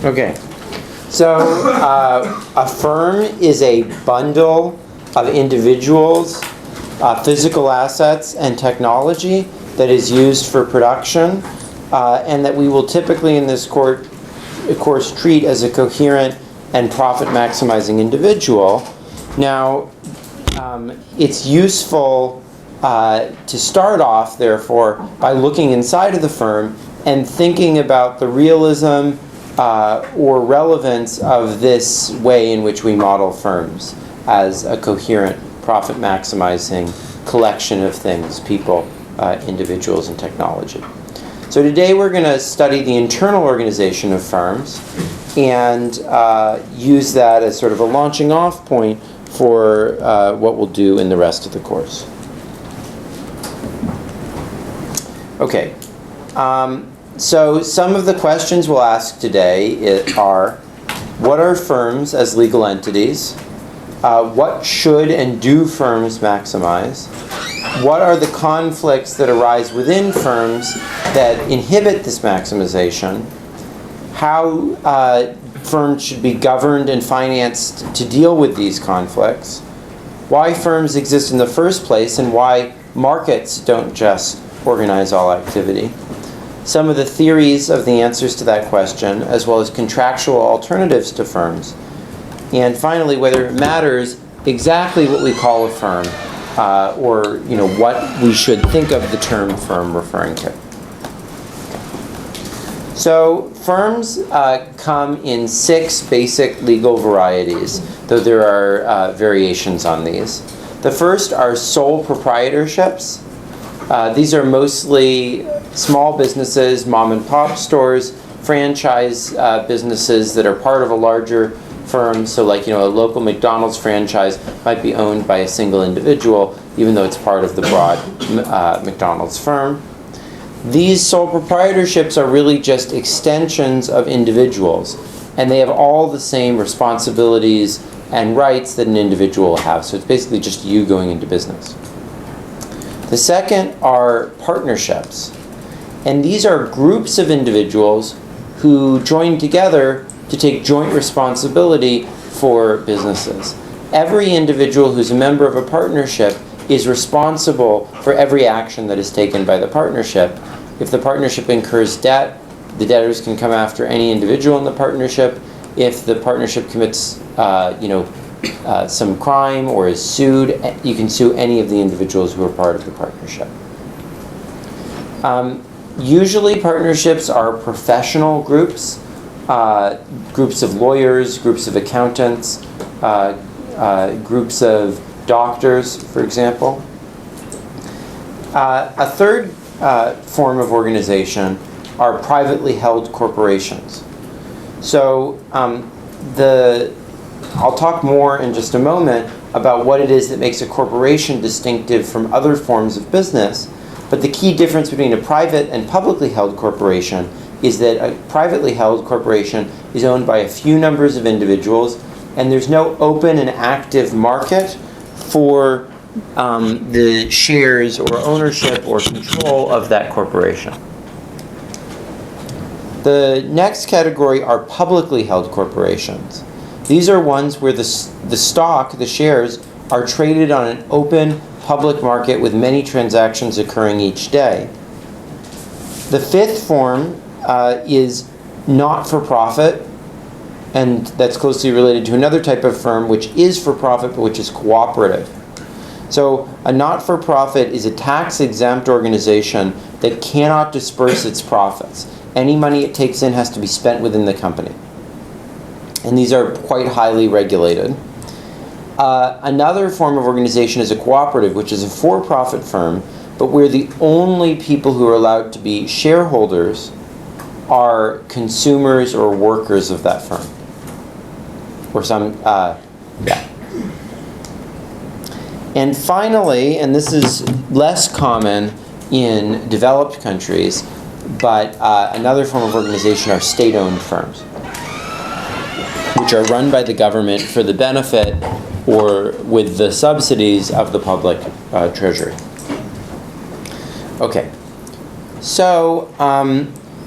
Okay. So a firm is a bundle of individuals, physical assets, and technology that is used for production, and that we will typically in this course treat as a coherent and profit-maximizing individual. Now, it's useful to start off, therefore, by looking inside of the firm and thinking about the realism or relevance of this way in which we model firms as a coherent, profit-maximizing collection of things, people, individuals, and technology. So today we're going to study the internal organization of firms and use that as sort of a launching off point for what we'll do in the rest of the course. Okay. So some of the questions we'll ask today are, what are firms as legal entities? What should and do firms maximize? What are the conflicts that arise within firms that inhibit this maximization? How firms should be governed and financed to deal with these conflicts? Why firms exist in the first place and why markets don't just organize all activity? Some of the theories of the answers to that question, as well as contractual alternatives to firms. And finally, whether it matters exactly what we call a firm, or what we should think of the term firm referring to. So firms come in 6 basic legal varieties, though there are variations on these. The first are sole proprietorships. These are mostly small businesses, mom and pop stores, franchise businesses that are part of a larger firm. So like, a local McDonald's franchise might be owned by a single individual, even though it's part of the broad McDonald's firm. These sole proprietorships are really just extensions of individuals, and they have all the same responsibilities and rights that an individual will have. So it's basically just you going into business. The second are partnerships. And these are groups of individuals who join together to take joint responsibility for businesses. Every individual who's a member of a partnership is responsible for every action that is taken by the partnership. If the partnership incurs debt, the debtors can come after any individual in the partnership. If the partnership commits some crime or is sued, you can sue any of the individuals who are part of the partnership. Usually partnerships are professional groups, groups of lawyers, groups of accountants, groups of doctors, for example. A third form of organization are privately held corporations. So I'll talk more in just a moment about what it is that makes a corporation distinctive from other forms of business. But the key difference between a private and publicly held corporation is that a privately held corporation is owned by a few numbers of individuals, and there's no open and active market for the shares or ownership or control of that corporation. The next category are publicly held corporations. These are ones where the stock, the shares, are traded on an open public market with many transactions occurring each day. The fifth form is not-for-profit, and that's closely related to another type of firm which is for-profit but which is cooperative. So a not-for-profit is a tax-exempt organization that cannot disperse its profits. Any money it takes in has to be spent within the company. And these are quite highly regulated. Another form of organization is a cooperative, which is a for-profit firm, but where the only people who are allowed to be shareholders are consumers or workers of that firm. Or some, And finally, and this is less common in developed countries, but another form of organization are state-owned firms, which are run by the government for the benefit or with the subsidies of the public treasury. Okay, so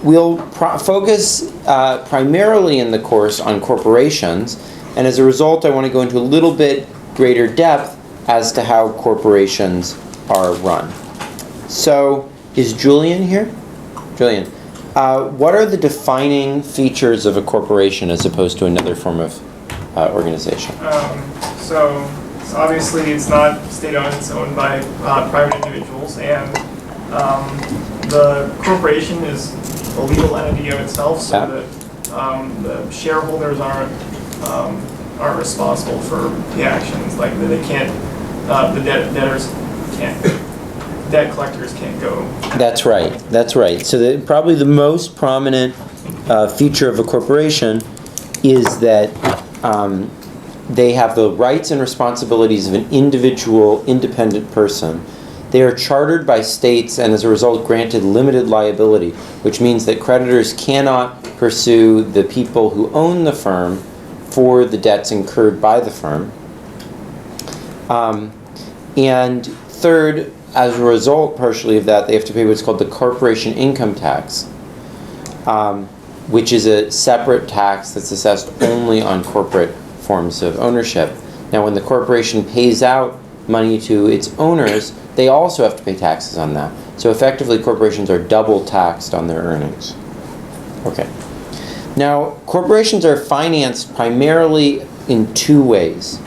we'll focus primarily in the course on corporations, and as a result I want to go into a little bit greater depth as to how corporations are run. So, is Julian here? Julian, what are the defining features of a corporation as opposed to another form of organization? So obviously it's not state-owned, it's owned by private individuals, and the corporation is a legal entity of itself, so that the shareholders aren't responsible for the actions. Like they can't, the debtors can't, debt collectors can't go. That's right. That's right. So probably the most prominent feature of a corporation is that they have the rights and responsibilities of an individual, independent person. They are chartered by states and as a result granted limited liability, which means that creditors cannot pursue the people who own the firm for the debts incurred by the firm. And third, as a result partially of that, they have to pay what's called the corporation income tax, which is a separate tax that's assessed only on corporate forms of ownership. Now, when the corporation pays out money to its owners, they also have to pay taxes on that. So effectively, corporations are double taxed on their earnings. Okay. Now, corporations are financed primarily in two ways.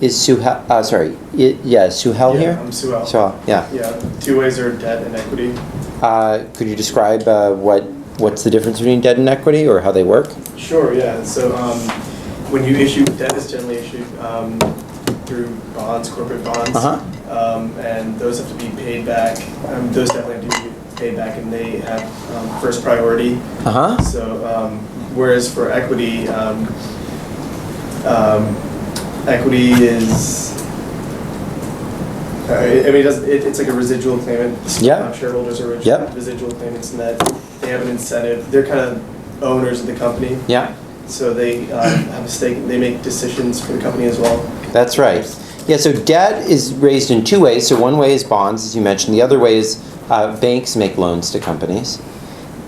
Is Suhel, Suhel here? I'm Suhel. Suhel, yeah. Yeah, two ways are debt and equity. Could you describe what's the difference between debt and equity, or how they work? Sure, yeah. So when you issue, debt is generally issued through bonds, corporate bonds, and those have to be paid back. Those definitely have to be paid back, and they have first priority. So whereas for equity, equity is, it's like a residual claimant. Shareholders are residual claimants in that they have an incentive. They're kind of owners of the company. Yeah. So they have a stake. They make decisions for the company as well. That's right. Yeah, so debt is raised in two ways. So one way is bonds, as you mentioned. The other way is banks make loans to companies.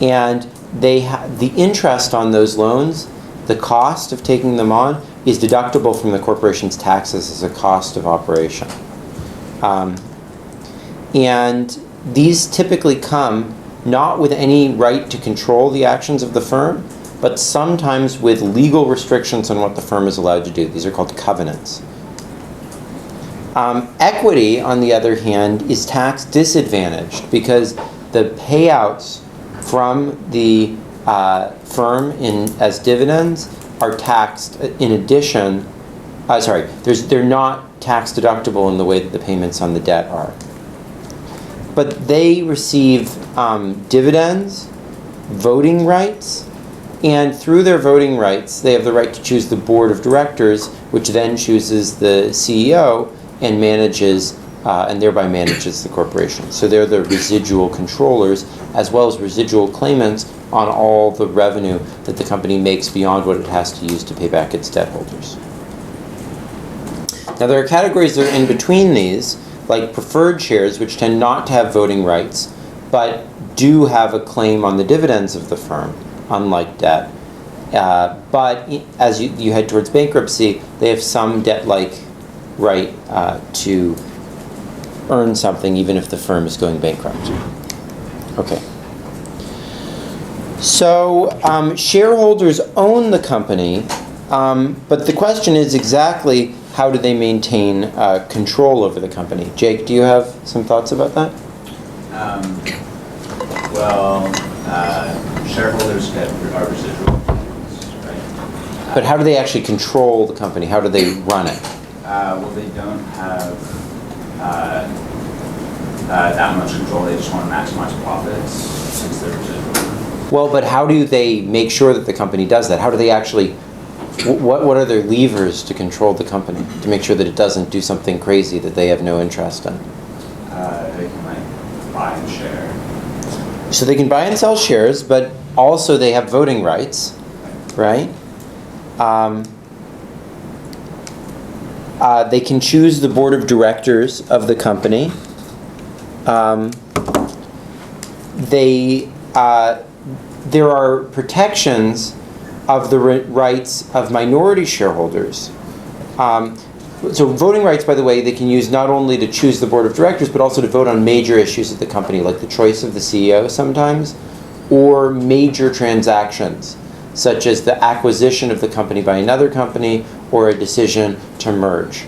And the interest on those loans, the cost of taking them on, is deductible from the corporation's taxes as a cost of operation. And these typically come not with any right to control the actions of the firm, but sometimes with legal restrictions on what the firm is allowed to do. These are called covenants. Equity, on the other hand, is tax disadvantaged because the payouts from the firm as dividends are taxed in addition. They're not tax deductible in the way that the payments on the debt are. But they receive dividends, voting rights, and through their voting rights, they have the right to choose the board of directors, which then chooses the CEO and manages, and thereby manages the corporation. So they're the residual controllers, as well as residual claimants on all the revenue that the company makes beyond what it has to use to pay back its debt holders. Now, there are categories that are in between these, like preferred shares, which tend not to have voting rights, but do have a claim on the dividends of the firm, unlike debt. But as you head towards bankruptcy, they have some debt-like right to earn something even if the firm is going bankrupt. Okay. So shareholders own the company, but the question is exactly how do they maintain control over the company? Jake, do you have some thoughts about that? Shareholders are residual claimants, right? But how do they actually control the company? How do they run it? They don't have that much control. They just want to maximize profits since they're residual. Well, but how do they make sure that the company does that? How do they actually, what are their levers to control the company, to make sure that it doesn't do something crazy that they have no interest in? They can buy and share. So they can buy and sell shares, but also they have voting rights, right? They can choose the board of directors of the company. They there are protections of the rights of minority shareholders. So voting rights, by the way, they can use not only to choose the board of directors, but also to vote on major issues of the company, like the choice of the CEO sometimes, or major transactions, such as the acquisition of the company by another company, or a decision to merge.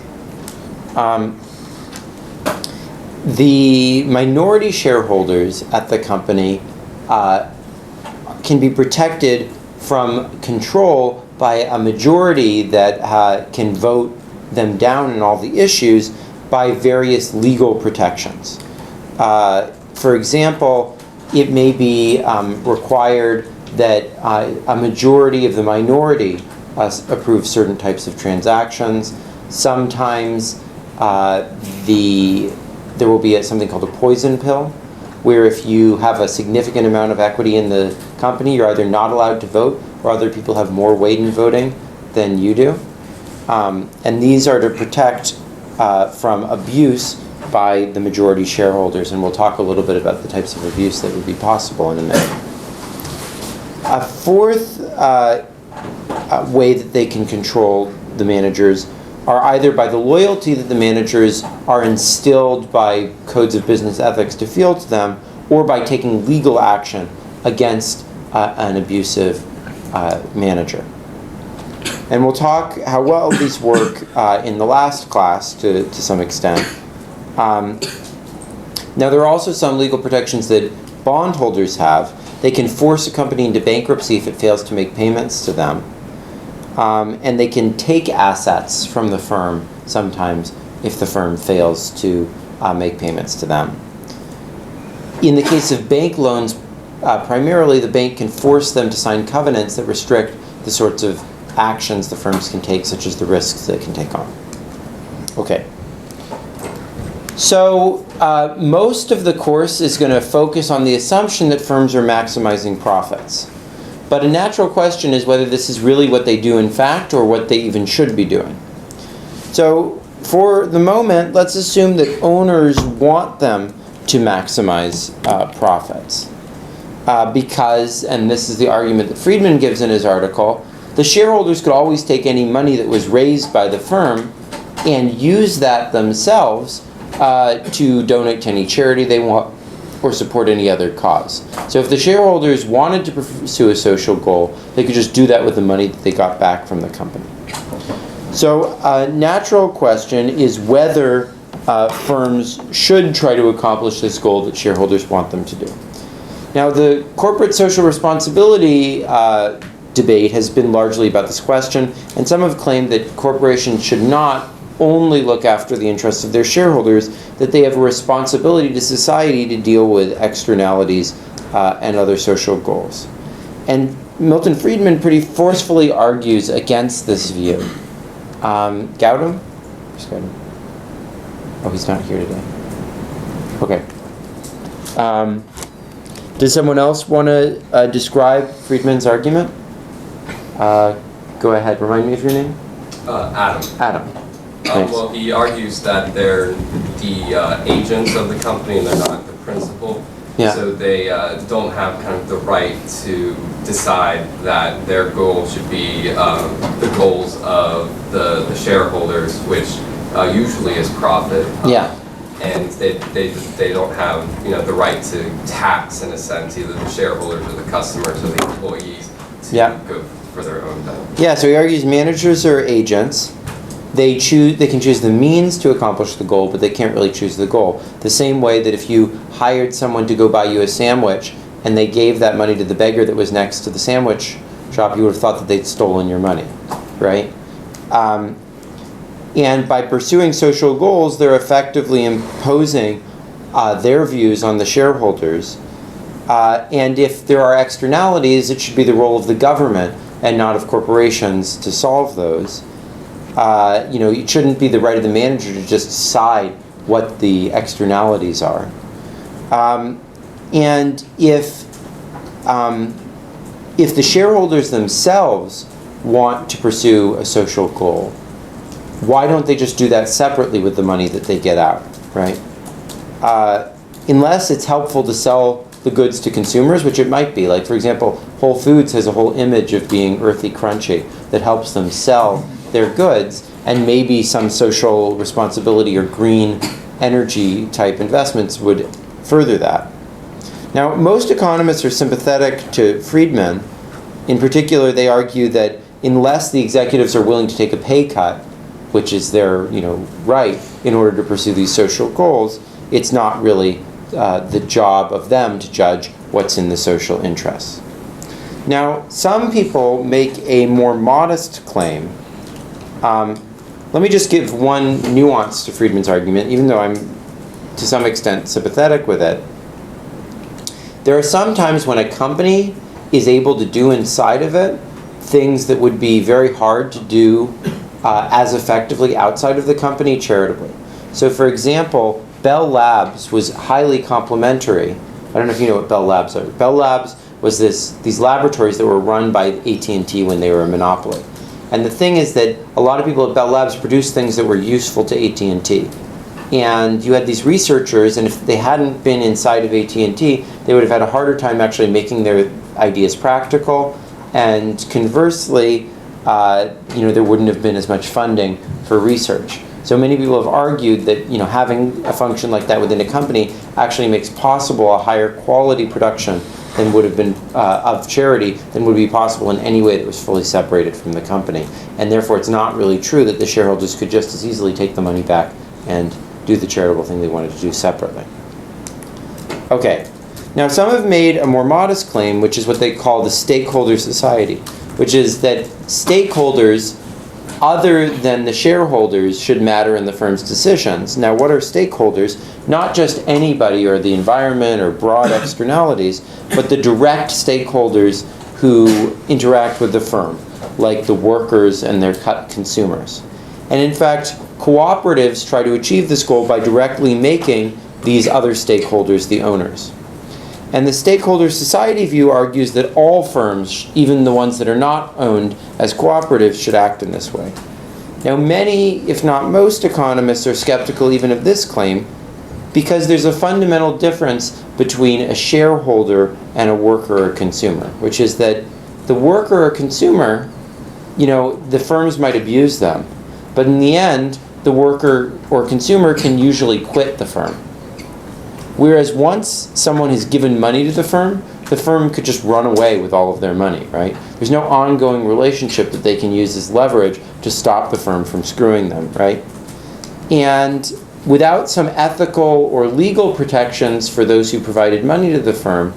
The minority shareholders at the company can be protected from control by a majority that can vote them down in all the issues by various legal protections. For example, it may be required that a majority of the minority approve certain types of transactions. Sometimes there will be something called a poison pill, where if you have a significant amount of equity in the company, you're either not allowed to vote, or other people have more weight in voting than you do. And these are to protect from abuse by the majority shareholders, and we'll talk a little bit about the types of abuse that would be possible in a minute. A fourth way that they can control the managers are either by the loyalty that the managers are instilled by codes of business ethics to feel to them, or by taking legal action against an abusive manager. And we'll talk how well these work in the last class to some extent. Now, there are also some legal protections that bondholders have. They can force a company into bankruptcy if it fails to make payments to them. And they can take assets from the firm sometimes if the firm fails to make payments to them. In the case of bank loans, primarily the bank can force them to sign covenants that restrict the sorts of actions the firms can take, such as the risks they can take on. Okay. So most of the course is going to focus on the assumption that firms are maximizing profits. But a natural question is whether this is really what they do in fact, or what they even should be doing. So for the moment, let's assume that owners want them to maximize profits. Because, and this is the argument that Friedman gives in his article, the shareholders could always take any money that was raised by the firm and use that themselves to donate to any charity they want or support any other cause. So if the shareholders wanted to pursue a social goal, they could just do that with the money that they got back from the company. So a natural question is whether firms should try to accomplish this goal that shareholders want them to do. Now, the corporate social responsibility debate has been largely about this question, and some have claimed that corporations should not only look after the interests of their shareholders, that they have a responsibility to society to deal with externalities and other social goals. And Milton Friedman pretty forcefully argues against this view. Gautam? Where's Gautam? Oh, he's not here today. Okay. Does someone else want to describe Friedman's argument? Go ahead. Remind me of your name? Adam. Adam. Thanks. Well, he argues that they're the agents of the company and they're not the principal. Yeah. So they don't have kind of the right to decide that their goal should be the goals of the shareholders, which usually is profit. Yeah. And they don't have the right to tax, in a sense, either the shareholders or the customers or the employees to go for their own benefit. Yeah, so he argues managers are agents. They can choose the means to accomplish the goal, but they can't really choose the goal. The same way that if you hired someone to go buy you a sandwich and they gave that money to the beggar that was next to the sandwich shop, you would have thought that they'd stolen your money, right? And by pursuing social goals, they're effectively imposing their views on the shareholders. And if there are externalities, it should be the role of the government and not of corporations to solve those. It shouldn't be the right of the manager to just decide what the externalities are. And if the shareholders themselves want to pursue a social goal, why don't they just do that separately with the money that they get out, right? Unless it's helpful to sell the goods to consumers, which it might be. Like, for example, Whole Foods has a whole image of being earthy crunchy that helps them sell their goods, and maybe some social responsibility or green energy type investments would further that. Now, most economists are sympathetic to Friedman. In particular, they argue that unless the executives are willing to take a pay cut, which is their right in order to pursue these social goals, it's not really the job of them to judge what's in the social interests. Now, some people make a more modest claim. Let me just give one nuance to Friedman's argument, even though I'm to some extent sympathetic with it. There are some times when a company is able to do inside of it things that would be very hard to do as effectively outside of the company charitably. So, for example, Bell Labs was highly complementary. I don't know if you know what Bell Labs are. Bell Labs was these laboratories that were run by AT&T when they were a monopoly. And the thing is that a lot of people at Bell Labs produced things that were useful to AT&T. And you had these researchers, and if they hadn't been inside of AT&T, they would have had a harder time actually making their ideas practical. And conversely, there wouldn't have been as much funding for research. So many people have argued that having a function like that within a company actually makes possible a higher quality production than would have been of charity than would be possible in any way that was fully separated from the company. And therefore, it's not really true that the shareholders could just as easily take the money back and do the charitable thing they wanted to do separately. Okay, now some have made a more modest claim, which is what they call the Stakeholder Society, which is that stakeholders other than the shareholders should matter in the firm's decisions. Now, what are stakeholders? Not just anybody or the environment or broad externalities, but the direct stakeholders who interact with the firm, like the workers and their consumers. And in fact, cooperatives try to achieve this goal by directly making these other stakeholders the owners. And the Stakeholder Society view argues that all firms, even the ones that are not owned as cooperatives, should act in this way. Now, many, if not most, economists are skeptical even of this claim because there's a fundamental difference between a shareholder and a worker or consumer, which is that the worker or consumer, the firms might abuse them, but in the end, the worker or consumer can usually quit the firm. Whereas once someone has given money to the firm could just run away with all of their money, right? There's no ongoing relationship that they can use as leverage to stop the firm from screwing them, right? And without some ethical or legal protections for those who provided money to the firm,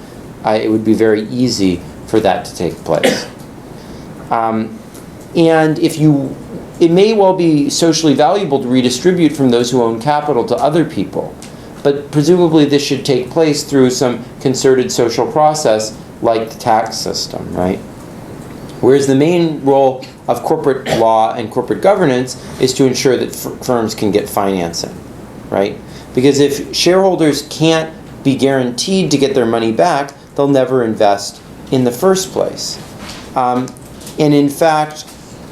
it would be very easy for that to take place. And it may well be socially valuable to redistribute from those who own capital to other people. But presumably this should take place through some concerted social process like the tax system, right? Whereas the main role of corporate law and corporate governance is to ensure that firms can get financing, right? Because if shareholders can't be guaranteed to get their money back, they'll never invest in the first place. And in fact,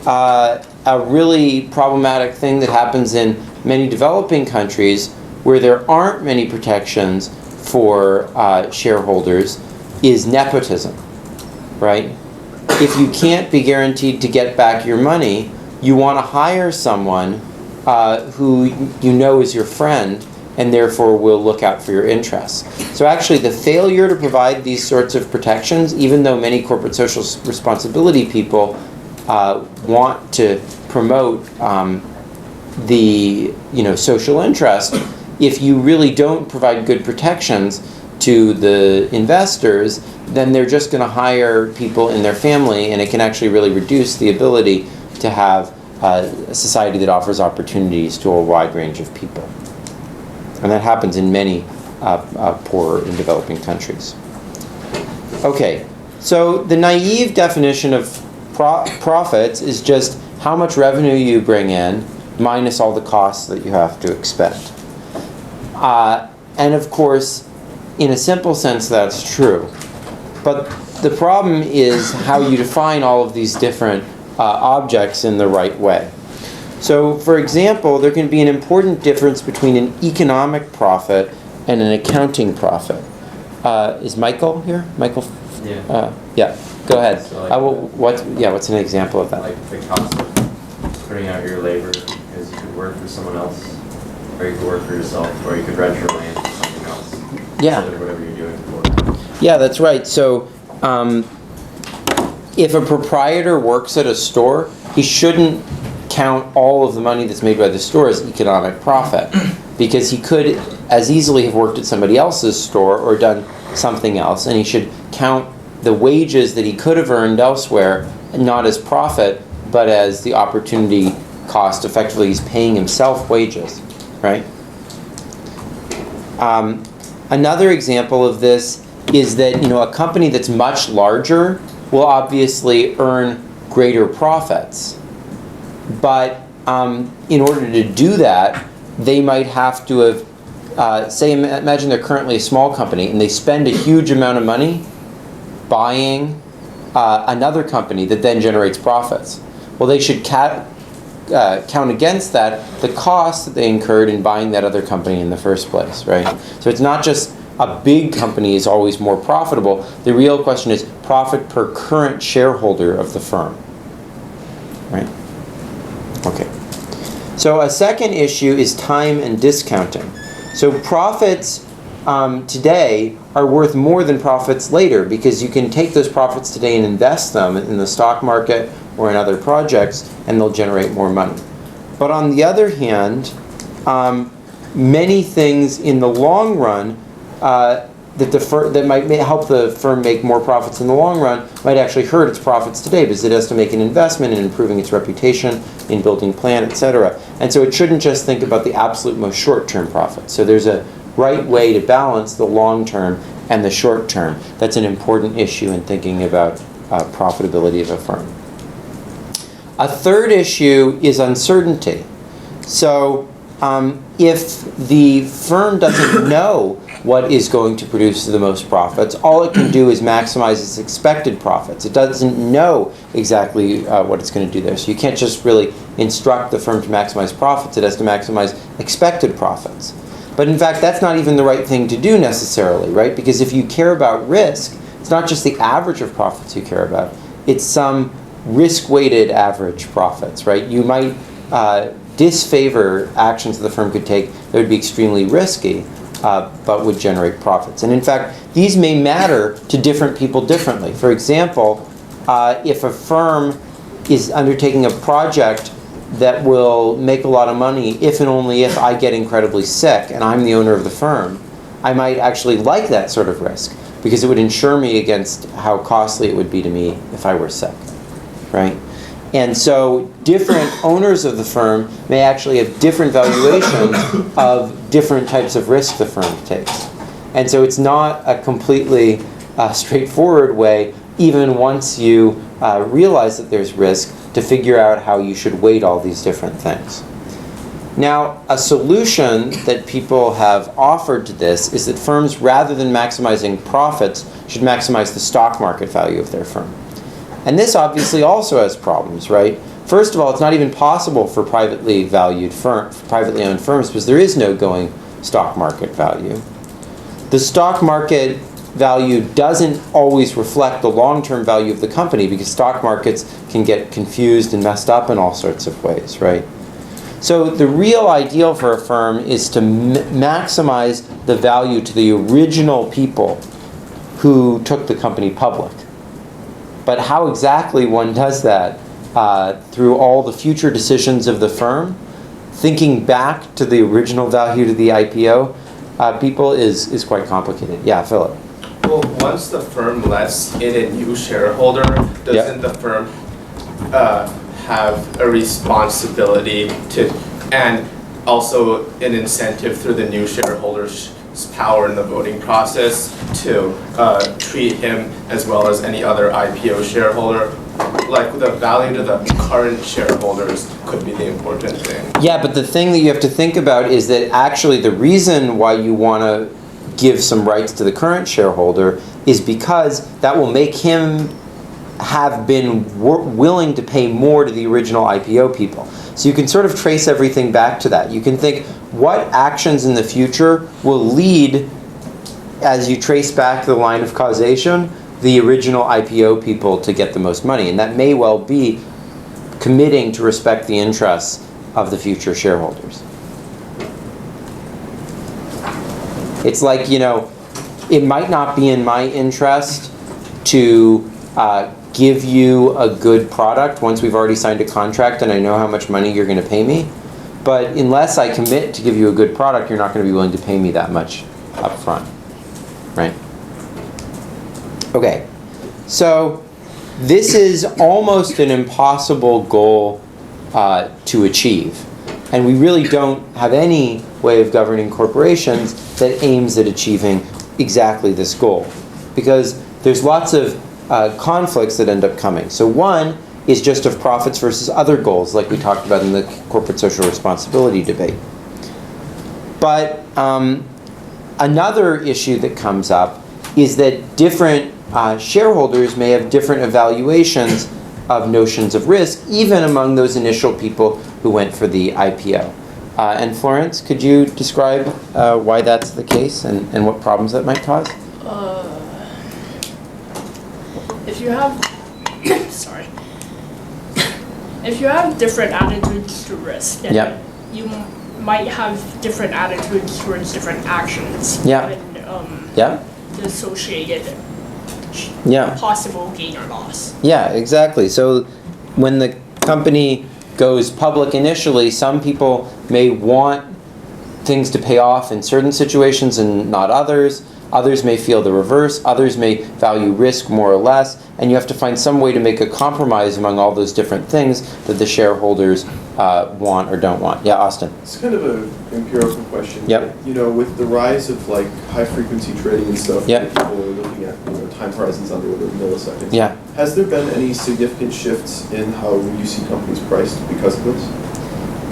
a really problematic thing that happens in many developing countries where there aren't many protections for shareholders is nepotism, right? If you can't be guaranteed to get back your money, you want to hire someone who is your friend and therefore will look out for your interests. So actually the failure to provide these sorts of protections, even though many corporate social responsibility people want to promote the social interest, if you really don't provide good protections to the investors, then they're just going to hire people in their family, and it can actually really reduce the ability to have a society that offers opportunities to a wide range of people. And that happens in many poor and developing countries. Okay, so the naive definition of profits is just how much revenue you bring in minus all the costs that you have to expend. And of course, in a simple sense, that's true. But the problem is how you define all of these different objects in the right way. So, for example, there can be an important difference between an economic profit and an accounting profit. is Michael here? Michael? Yeah. Yeah, go ahead. So, like, What's an example of that? Like the cost of putting out your labor, because you could work for someone else, or you could work for yourself, or you could rent your land for something else. Yeah. Instead of whatever you're doing for. Yeah, that's right. So, if a proprietor works at a store, he shouldn't count all of the money that's made by the store as economic profit, because he could as easily have worked at somebody else's store or done something else, and he should count the wages that he could have earned elsewhere not as profit, but as the opportunity cost. Effectively, he's paying himself wages, right? Another example of this is that a company that's much larger will obviously earn greater profits. But in order to do that, they might have to have, imagine they're currently a small company and they spend a huge amount of money buying another company that then generates profits. Well, they should count against that the cost that they incurred in buying that other company in the first place, right? So it's not just a big company is always more profitable. The real question is profit per current shareholder of the firm, right? Okay. So a second issue is time and discounting. So profits today are worth more than profits later, because you can take those profits today and invest them in the stock market or in other projects, and they'll generate more money. But on the other hand, many things in the long run that might help the firm make more profits in the long run might actually hurt its profits today, because it has to make an investment in improving its reputation, in building plant, etc. And so it shouldn't just think about the absolute most short-term profits. So there's a right way to balance the long-term and the short-term. That's an important issue in thinking about profitability of a firm. A third issue is uncertainty. So if the firm doesn't know what is going to produce the most profits, all it can do is maximize its expected profits. It doesn't know exactly what it's going to do there. So you can't just really instruct the firm to maximize profits. It has to maximize expected profits. But in fact, that's not even the right thing to do necessarily, right? Because if you care about risk, it's not just the average of profits you care about. It's some risk-weighted average profits, right? You might disfavor actions that the firm could take that would be extremely risky, but would generate profits. And in fact, these may matter to different people differently. For example, if a firm is undertaking a project that will make a lot of money if and only if I get incredibly sick and I'm the owner of the firm, I might actually like that sort of risk, because it would insure me against how costly it would be to me if I were sick, right? And so different owners of the firm may actually have different valuations of different types of risk the firm takes. And so it's not a completely straightforward way, even once you realize that there's risk, to figure out how you should weight all these different things. Now, a solution that people have offered to this is that firms, rather than maximizing profits, should maximize the stock market value of their firm. And this obviously also has problems, right? First of all, it's not even possible for privately owned firms, because there is no going stock market value. The stock market value doesn't always reflect the long-term value of the company, because stock markets can get confused and messed up in all sorts of ways, right? So the real ideal for a firm is to maximize the value to the original people who took the company public. But how exactly one does that through all the future decisions of the firm, thinking back to the original value to the IPO, people is quite complicated. Yeah, Philip. Well, once the firm lets in a new shareholder, doesn't the firm have a responsibility to, and also an incentive through the new shareholder's power in the voting process to treat him as well as any other IPO shareholder? Like, the value to the current shareholders could be the important thing. Yeah, but the thing that you have to think about is that actually the reason why you want to give some rights to the current shareholder is because that will make him have been willing to pay more to the original IPO people. So you can sort of trace everything back to that. You can think, what actions in the future will lead as you trace back the line of causation, the original IPO people to get the most money. And that may well be committing to respect the interests of the future shareholders. It's like, it might not be in my interest to give you a good product once we've already signed a contract and I know how much money you're going to pay me. But unless I commit to give you a good product, you're not going to be willing to pay me that much up front. Right? Okay. So this is almost an impossible goal to achieve. And we really don't have any way of governing corporations that aims at achieving exactly this goal. Because there's lots of conflicts that end up coming. So one is just of profits versus other goals, like we talked about in the corporate social responsibility debate. But another issue that comes up is that different shareholders may have different evaluations of notions of risk, even among those initial people who went for the IPO. And Florence, could you describe why that's the case and what problems that might cause? If you have, sorry, if you have different attitudes to risk, then Yep. you might have different attitudes towards different actions. Yeah. And Yeah? the associated Yeah. possible gain or loss. Yeah, exactly. So when the company goes public initially, some people may want things to pay off in certain situations and not others. Others may feel the reverse. Others may value risk more or less. And you have to find some way to make a compromise among all those different things that the shareholders want or don't want. Yeah, Austin. It's kind of an empirical question. Yep. With the rise of like high frequency trading and stuff, Yep. people are looking at time horizons on the order of milliseconds. Yeah. Has there been any significant shifts in how you see companies priced because of this?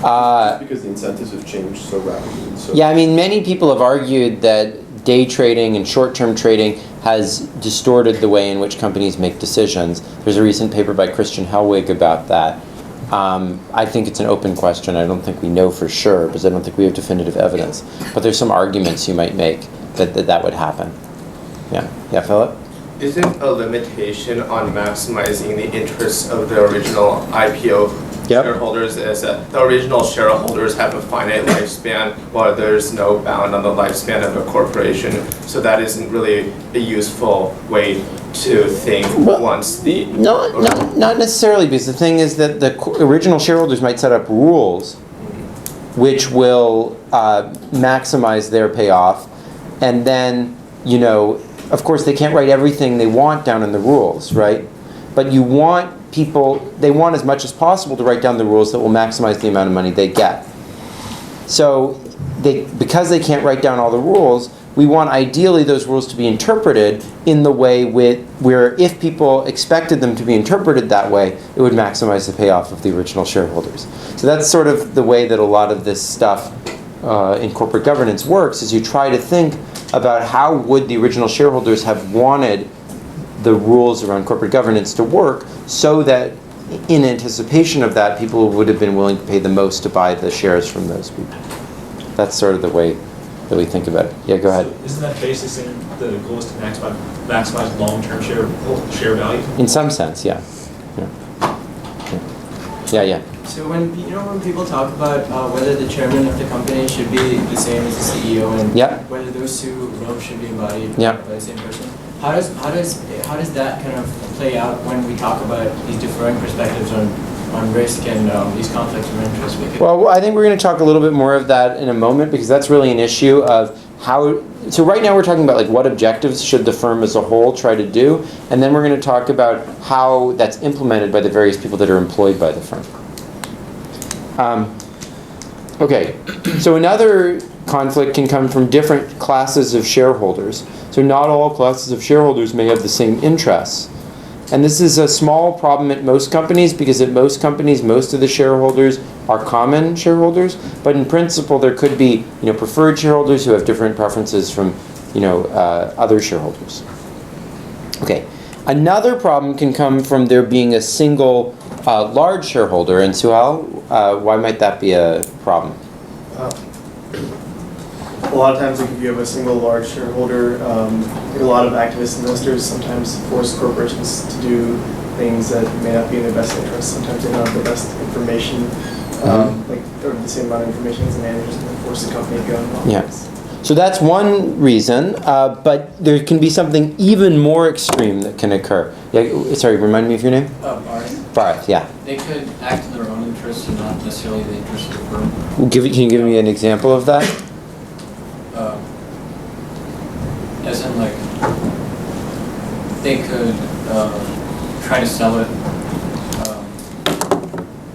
Just because the incentives have changed so rapidly. And so Yeah, I mean, many people have argued that day trading and short-term trading has distorted the way in which companies make decisions. There's a recent paper by Christian Hellwig about that. I think it's an open question. I don't think we know for sure because I don't think we have definitive evidence. But there's some arguments you might make that would happen. Yeah. Yeah, Philip? Isn't a limitation on maximizing the interests of the original IPO Yep. shareholders is that the original shareholders have a finite lifespan while there's no bound on the lifespan of a corporation. So that isn't really a useful way to think once the... Not necessarily, because the thing is that the original shareholders might set up rules which will maximize their payoff, and then, of course they can't write everything they want down in the rules, right? But you want they want as much as possible to write down the rules that will maximize the amount of money they get. So because they can't write down all the rules, we want ideally those rules to be interpreted in the way where if people expected them to be interpreted that way, it would maximize the payoff of the original shareholders. So that's sort of the way that a lot of this stuff in corporate governance works, is you try to think about how would the original shareholders have wanted the rules around corporate governance to work so that in anticipation of that, people would have been willing to pay the most to buy the shares from those people. That's sort of the way that we think about it. Yeah, go ahead. So isn't that basically saying the goal is to maximize long-term share value? In some sense, yeah. Yeah. So when people talk about whether the chairman of the company should be the same as the CEO and whether those two roles should be embodied by the same person, how does that kind of play out when we talk about these differing perspectives on risk and these conflicts of interest? Well, I think we're going to talk a little bit more of that in a moment, because that's really an issue of how. So right now we're talking about what objectives should the firm as a whole try to do, and then we're going to talk about how that's implemented by the various people that are employed by the firm. Okay, so another conflict can come from different classes of shareholders. So not all classes of shareholders may have the same interests. And this is a small problem at most companies, because at most companies, most of the shareholders are common shareholders. But in principle, there could be preferred shareholders who have different preferences from other shareholders. Okay, another problem can come from there being a single large shareholder. And Suhal, why might that be a problem? a lot of times, like if you have a single large shareholder, a lot of activist investors sometimes force corporations to do things that may not be in their best interest. Sometimes they don't have the best information, or the same amount of information as the managers, and then force the company to go involved. Yeah. So that's one reason, but there can be something even more extreme that can occur. Yeah, sorry, remind me of your name? Bharat, yeah. They could act in their own interest and not necessarily the interest of the firm. Can you give me an example of that? As in, like, they could try to sell it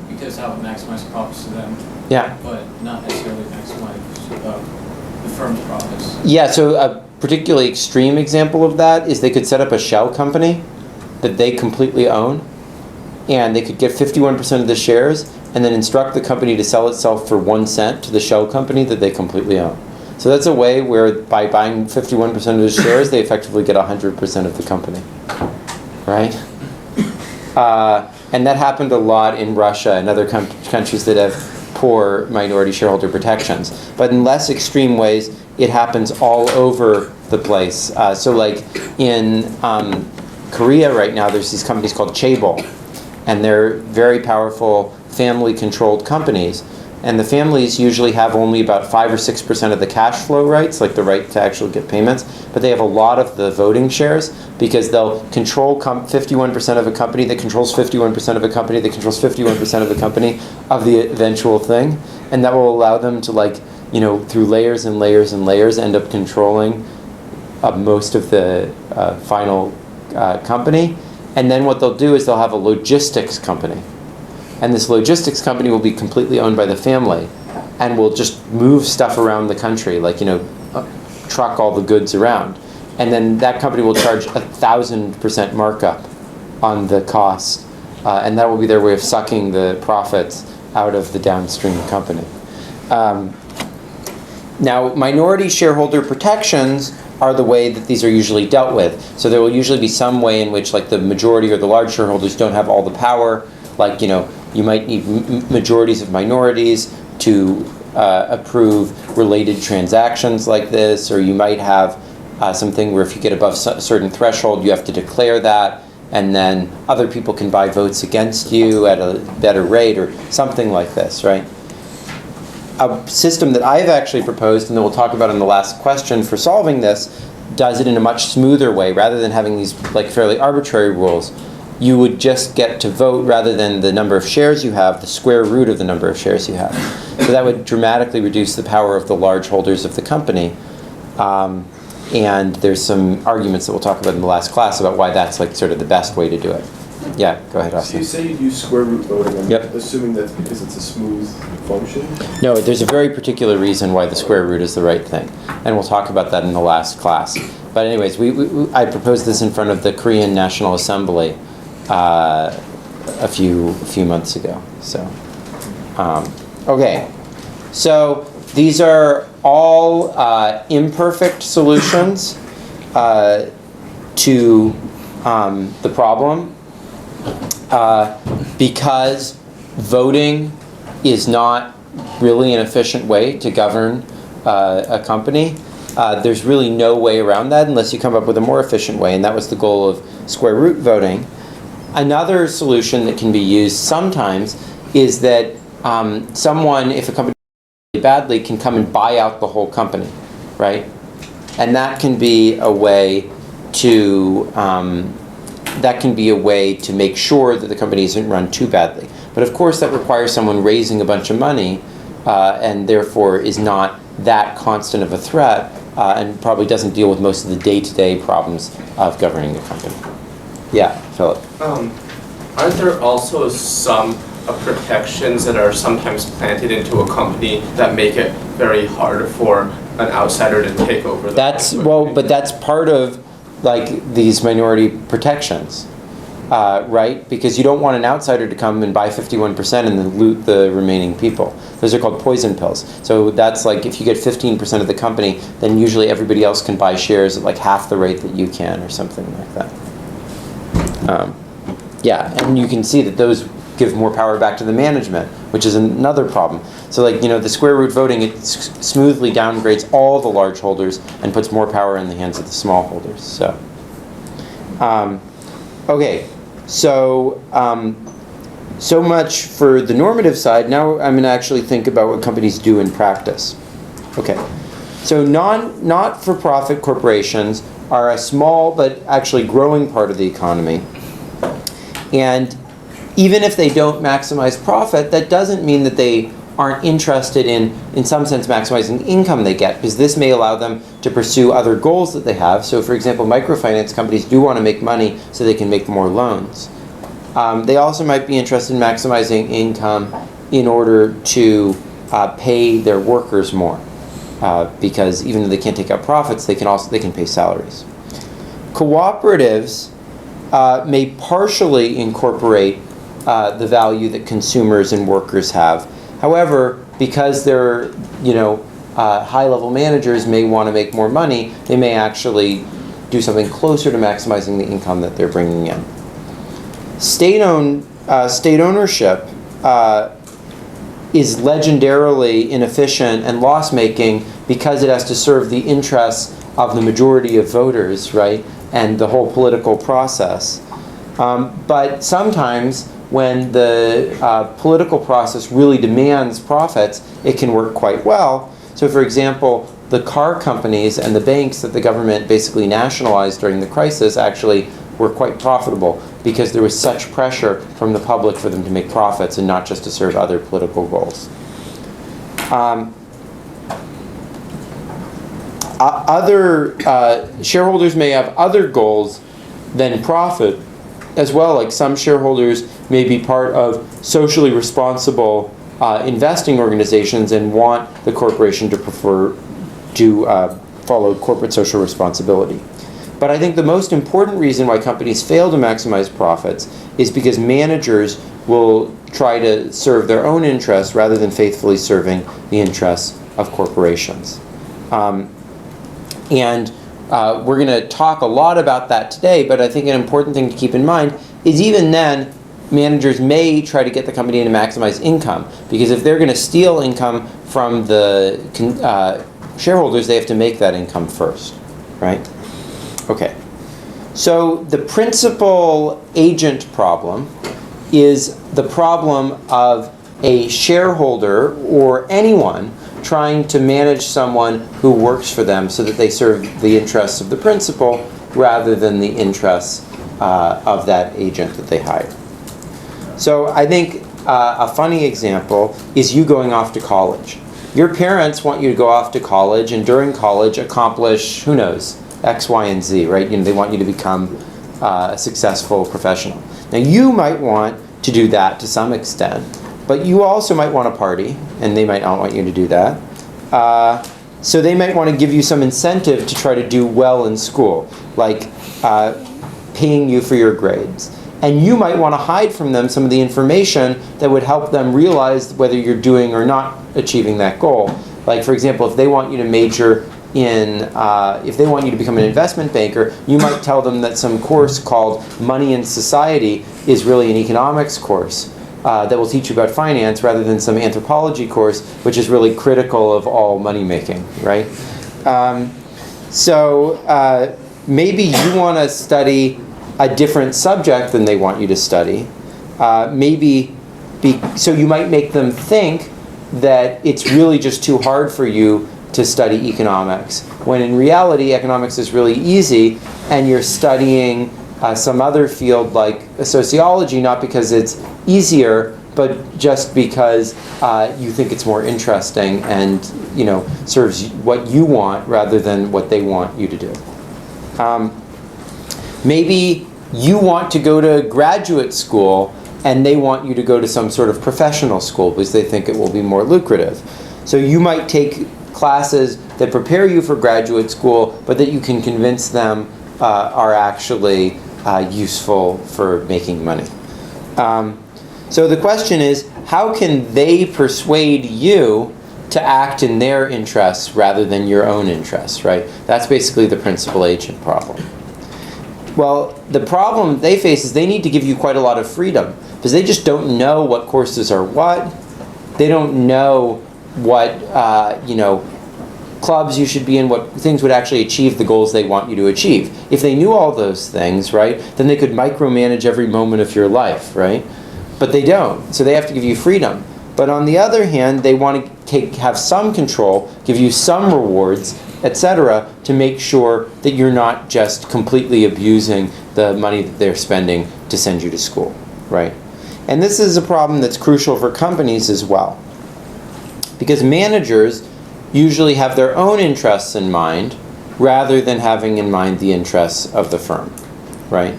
because that would maximize profits to them. Yeah. But not necessarily maximize the firm's profits. Yeah, so a particularly extreme example of that is they could set up a shell company that they completely own, and they could get 51% of the shares and then instruct the company to sell itself for 1 cent to the shell company that they completely own. So that's a way where by buying 51% of the shares, they effectively get 100% of the company, right? And that happened a lot in Russia and other countries that have poor minority shareholder protections. But in less extreme ways, it happens all over the place. So like in Korea right now, there's these companies called chaebol, and they're very powerful family-controlled companies. And the families usually have only about 5 or 6% of the cash flow rights, like the right to actually get payments, but they have a lot of the voting shares because they'll control 51% of a company that controls 51% of a company that controls 51% of a company of the eventual thing. And that will allow them to, like, you know, through layers and layers and layers, end up controlling most of the final company. And then what they'll do is they'll have a logistics company. And this logistics company will be completely owned by the family and will just move stuff around the country, like, you know, truck all the goods around. And then that company will charge 1,000% markup on the cost. And that will be their way of sucking the profits out of the downstream company. Now, minority shareholder protections are the way that these are usually dealt with. So there will usually be some way in which, like, the majority or the large shareholders don't have all the power. Like, you know, you might need majorities of minorities to approve related transactions like this, or you might have something where if you get above a certain threshold, you have to declare that, and then other people can buy votes against you at a better rate, or something like this, right? A system that I've actually proposed, and that we'll talk about in the last question for solving this, does it in a much smoother way. Rather than having these, like, fairly arbitrary rules, you would just get to vote, rather than the number of shares you have, the square root of the number of shares you have. So that would dramatically reduce the power of the large holders of the company. And there's some arguments that we'll talk about in the last class about why that's, like, sort of the best way to do it. Yeah, go ahead, Austin. So you say you'd use square root voting, Yep. assuming that's because it's a smooth function? No, there's a very particular reason why the square root is the right thing. And we'll talk about that in the last class. But anyways, I proposed this in front of the Korean National Assembly a few months ago. So, okay. So these are all imperfect solutions to the problem, because voting is not really an efficient way to govern a company. There's really no way around that unless you come up with a more efficient way, and that was the goal of square root voting. Another solution that can be used sometimes is that someone, if a company does badly, can come and buy out the whole company, right? And that can be a way to make sure that the company isn't run too badly. But of course, that requires someone raising a bunch of money, and therefore is not that constant of a threat, and probably doesn't deal with most of the day-to-day problems of governing a company. Yeah, Philip. Aren't there also some protections that are sometimes planted into a company that make it very hard for an outsider to take over? But that's part of, like, these minority protections, right? Because you don't want an outsider to come and buy 51% and then loot the remaining people. Those are called poison pills. So that's like, if you get 15% of the company, then usually everybody else can buy shares at like half the rate that you can, or something like that. Yeah, and you can see that those give more power back to the management, which is another problem. So like, the square root voting, it smoothly downgrades all the large holders and puts more power in the hands of the small holders. So, okay, so so much for the normative side. Now I'm going to actually think about what companies do in practice. Okay, so not-for-profit corporations are a small but actually growing part of the economy. And even if they don't maximize profit, that doesn't mean that they aren't interested in some sense, maximizing the income they get, because this may allow them to pursue other goals that they have. So for example, microfinance companies do want to make money so they can make more loans. They also might be interested in maximizing income in order to pay their workers more, because even though they can't take out profits, they can pay salaries. Cooperatives may partially incorporate the value that consumers and workers have. However, because they're high-level managers may want to make more money, they may actually do something closer to maximizing the income that they're bringing in. State ownership is legendarily inefficient and loss-making because it has to serve the interests of the majority of voters, right, and the whole political process. But sometimes when the political process really demands profits, it can work quite well. So for example, the car companies and the banks that the government basically nationalized during the crisis actually were quite profitable because there was such pressure from the public for them to make profits and not just to serve other political goals. Other shareholders may have other goals than profit as well. Like some shareholders may be part of socially responsible investing organizations and want the corporation to follow corporate social responsibility. But I think the most important reason why companies fail to maximize profits is because managers will try to serve their own interests rather than faithfully serving the interests of corporations. And we're going to talk a lot about that today, but I think an important thing to keep in mind is even then, managers may try to get the company to maximize income, because if they're going to steal income from the shareholders, they have to make that income first, right? Okay. So the principal agent problem is the problem of a shareholder or anyone trying to manage someone who works for them so that they serve the interests of the principal rather than the interests of that agent that they hire. So I think a funny example is you going off to college. Your parents want you to go off to college and during college accomplish, who knows, X, Y, and Z, right? They want you to become a successful professional. Now you might want to do that to some extent, but you also might want to party, and they might not want you to do that. So they might want to give you some incentive to try to do well in school, like paying you for your grades. And you might want to hide from them some of the information that would help them realize whether you're doing or not achieving that goal. Like, for example, if they want you to major in, if they want you to become an investment banker, you might tell them that some course called Money and Society is really an economics course that will teach you about finance rather than some anthropology course, which is really critical of all money making, right? So maybe you want to study a different subject than they want you to study. So you might make them think that it's really just too hard for you to study economics, when in reality economics is really easy and you're studying some other field like sociology, not because it's easier, but just because you think it's more interesting and serves what you want rather than what they want you to do. Maybe you want to go to graduate school and they want you to go to some sort of professional school because they think it will be more lucrative. So you might take classes that prepare you for graduate school, but that you can convince them are actually useful for making money. So the question is, how can they persuade you to act in their interests rather than your own interests, right? That's basically the principal agent problem. Well, the problem they face is they need to give you quite a lot of freedom. because they just don't know what courses are what. They don't know what clubs you should be in, what things would actually achieve the goals they want you to achieve. If they knew all those things, right, then they could micromanage every moment of your life, right? But they don't, so they have to give you freedom. But on the other hand, they want to have some control, give you some rewards, etc., to make sure that you're not just completely abusing the money that they're spending to send you to school, right? And this is a problem that's crucial for companies as well, because managers usually have their own interests in mind rather than having in mind the interests of the firm, right?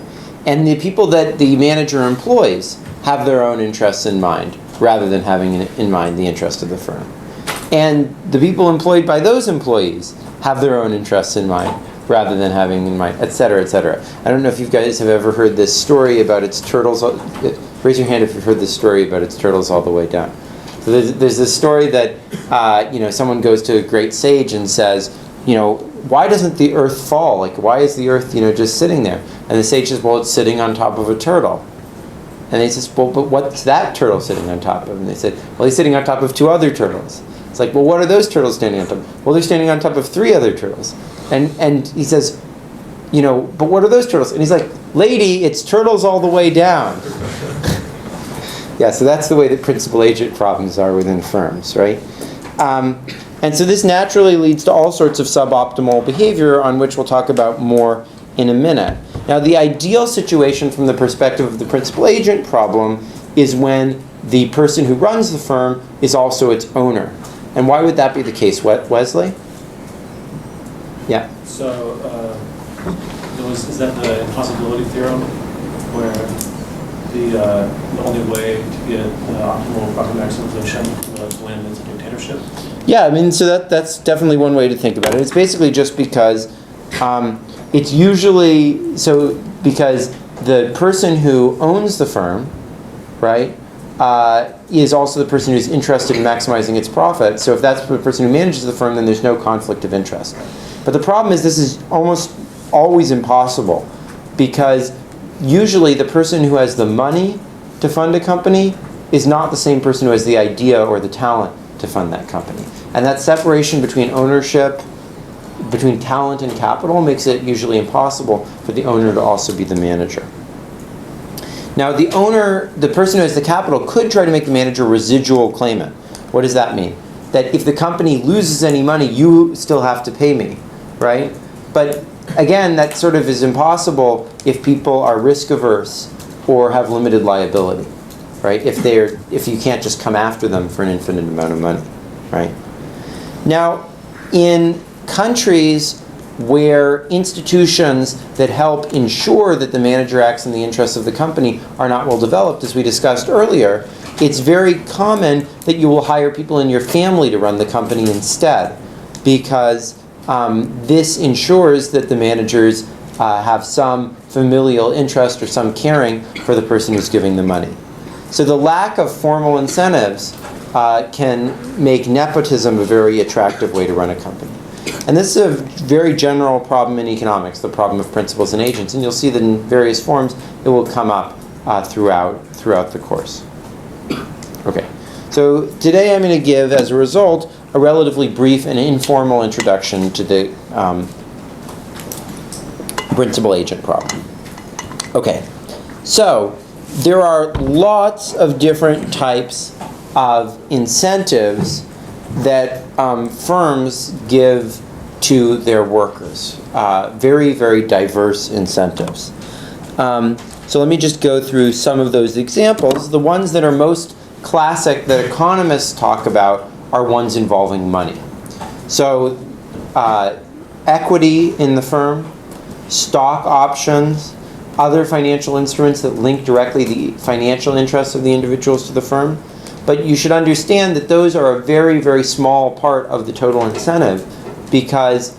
And the people that the manager employs have their own interests in mind rather than having in mind the interest of the firm. And the people employed by those employees have their own interests in mind rather than having in mind, et cetera, et cetera. I don't know if you guys have ever heard this story about its turtles. Raise your hand if you've heard this story about its turtles all the way down. So there's this story that someone goes to a great sage and says, why doesn't the earth fall? Like, why is the earth just sitting there? And the sage says, well, it's sitting on top of a turtle. And they says, well, but what's that turtle sitting on top of? And they said, well, he's sitting on top of 2 other turtles. It's like, well, what are those turtles standing on top of? Well, they're standing on top of 3 other turtles. And he says, but what are those turtles? And he's like, lady, it's turtles all the way down. Yeah, so that's the way that principal agent problems are within firms, right? And so this naturally leads to all sorts of suboptimal behavior, on which we'll talk about more in a minute. Now, the ideal situation from the perspective of the principal agent problem is when the person who runs the firm is also its owner. And why would that be the case, Wesley? Yeah. So, is that the impossibility theorem, where the only way to get optimal profit maximization was when it's a dictatorship? Yeah, I mean, so that's definitely one way to think about it. It's basically just because it's usually because the person who owns the firm, right, is also the person who's interested in maximizing its profit. So if that's the person who manages the firm, then there's no conflict of interest. But the problem is this is almost always impossible, because usually the person who has the money to fund a company is not the same person who has the idea or the talent to fund that company. And that separation between ownership, between talent and capital, makes it usually impossible for the owner to also be the manager. Now, the owner, the person who has the capital, could try to make the manager residual claimant. What does that mean? That if the company loses any money, you still have to pay me, right? But again, that sort of is impossible if people are risk averse or have limited liability, right? If you can't just come after them for an infinite amount of money, right? Now, in countries where institutions that help ensure that the manager acts in the interests of the company are not well developed, as we discussed earlier, it's very common that you will hire people in your family to run the company instead, because this ensures that the managers have some familial interest or some caring for the person who's giving the money. So the lack of formal incentives can make nepotism a very attractive way to run a company. And this is a very general problem in economics, the problem of principals and agents. And you'll see that in various forms it will come up throughout the course. Okay, so today I'm going to give, as a result, a relatively brief and informal introduction to the principal agent problem. Okay, so there are lots of different types of incentives that firms give to their workers. Very, very diverse incentives. So let me just go through some of those examples. The ones that are most classic that economists talk about are ones involving money. So equity in the firm, stock options, other financial instruments that link directly the financial interests of the individuals to the firm. But you should understand that those are a very, very small part of the total incentive, because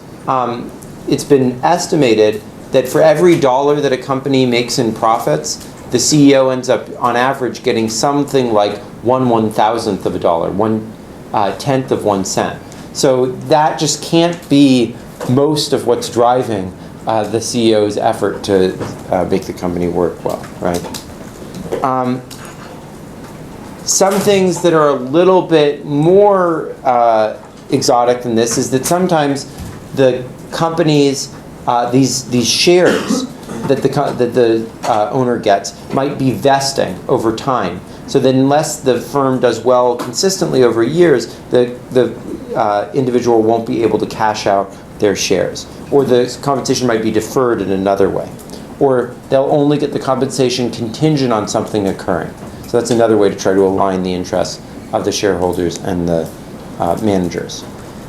it's been estimated that for every dollar that a company makes in profits, the CEO ends up, on average, getting something like 1/1000th of a dollar, 1/10th of 1 cent. So that just can't be most of what's driving the CEO's effort to make the company work well, right? Some things that are a little bit more exotic than this is that sometimes the companies, these shares that the owner gets might be vesting over time. So that unless the firm does well consistently over years, the individual won't be able to cash out their shares. Or the compensation might be deferred in another way. Or they'll only get the compensation contingent on something occurring. So that's another way to try to align the interests of the shareholders and the managers.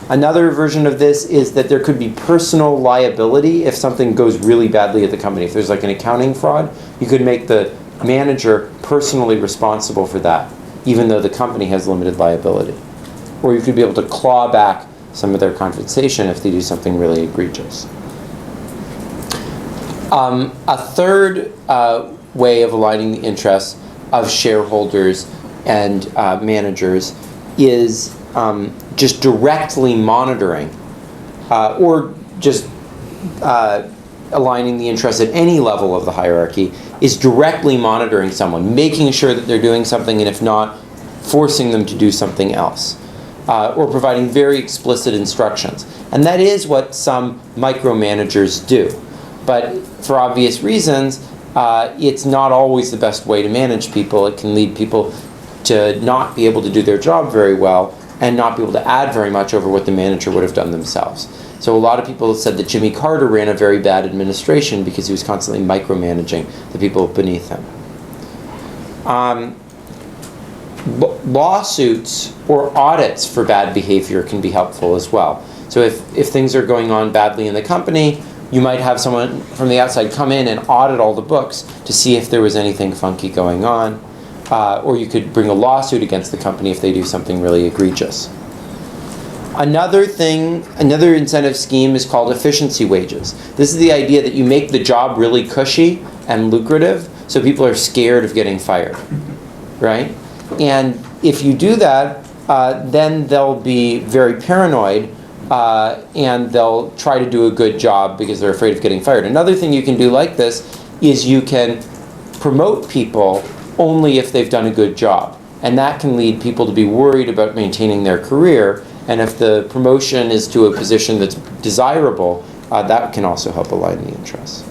Another version of this is that there could be personal liability if something goes really badly at the company. If there's like an accounting fraud, you could make the manager personally responsible for that, even though the company has limited liability. Or you could be able to claw back some of their compensation if they do something really egregious. A third way of aligning the interests of shareholders and managers is just directly monitoring or just aligning the interests at any level of the hierarchy is directly monitoring someone, making sure that they're doing something, and if not, forcing them to do something else, or providing very explicit instructions. And that is what some micromanagers do. But for obvious reasons, it's not always the best way to manage people. It can lead people to not be able to do their job very well and not be able to add very much over what the manager would have done themselves. So a lot of people have said that Jimmy Carter ran a very bad administration because he was constantly micromanaging the people beneath him. Lawsuits or audits for bad behavior can be helpful as well. So if things are going on badly in the company, you might have someone from the outside come in and audit all the books to see if there was anything funky going on. Or you could bring a lawsuit against the company if they do something really egregious. Another incentive scheme is called efficiency wages. This is the idea that you make the job really cushy and lucrative, so people are scared of getting fired, right? And if you do that, then they'll be very paranoid and they'll try to do a good job because they're afraid of getting fired. Another thing you can do like this is you can promote people only if they've done a good job. And that can lead people to be worried about maintaining their career. And if the promotion is to a position that's desirable, that can also help align the interests.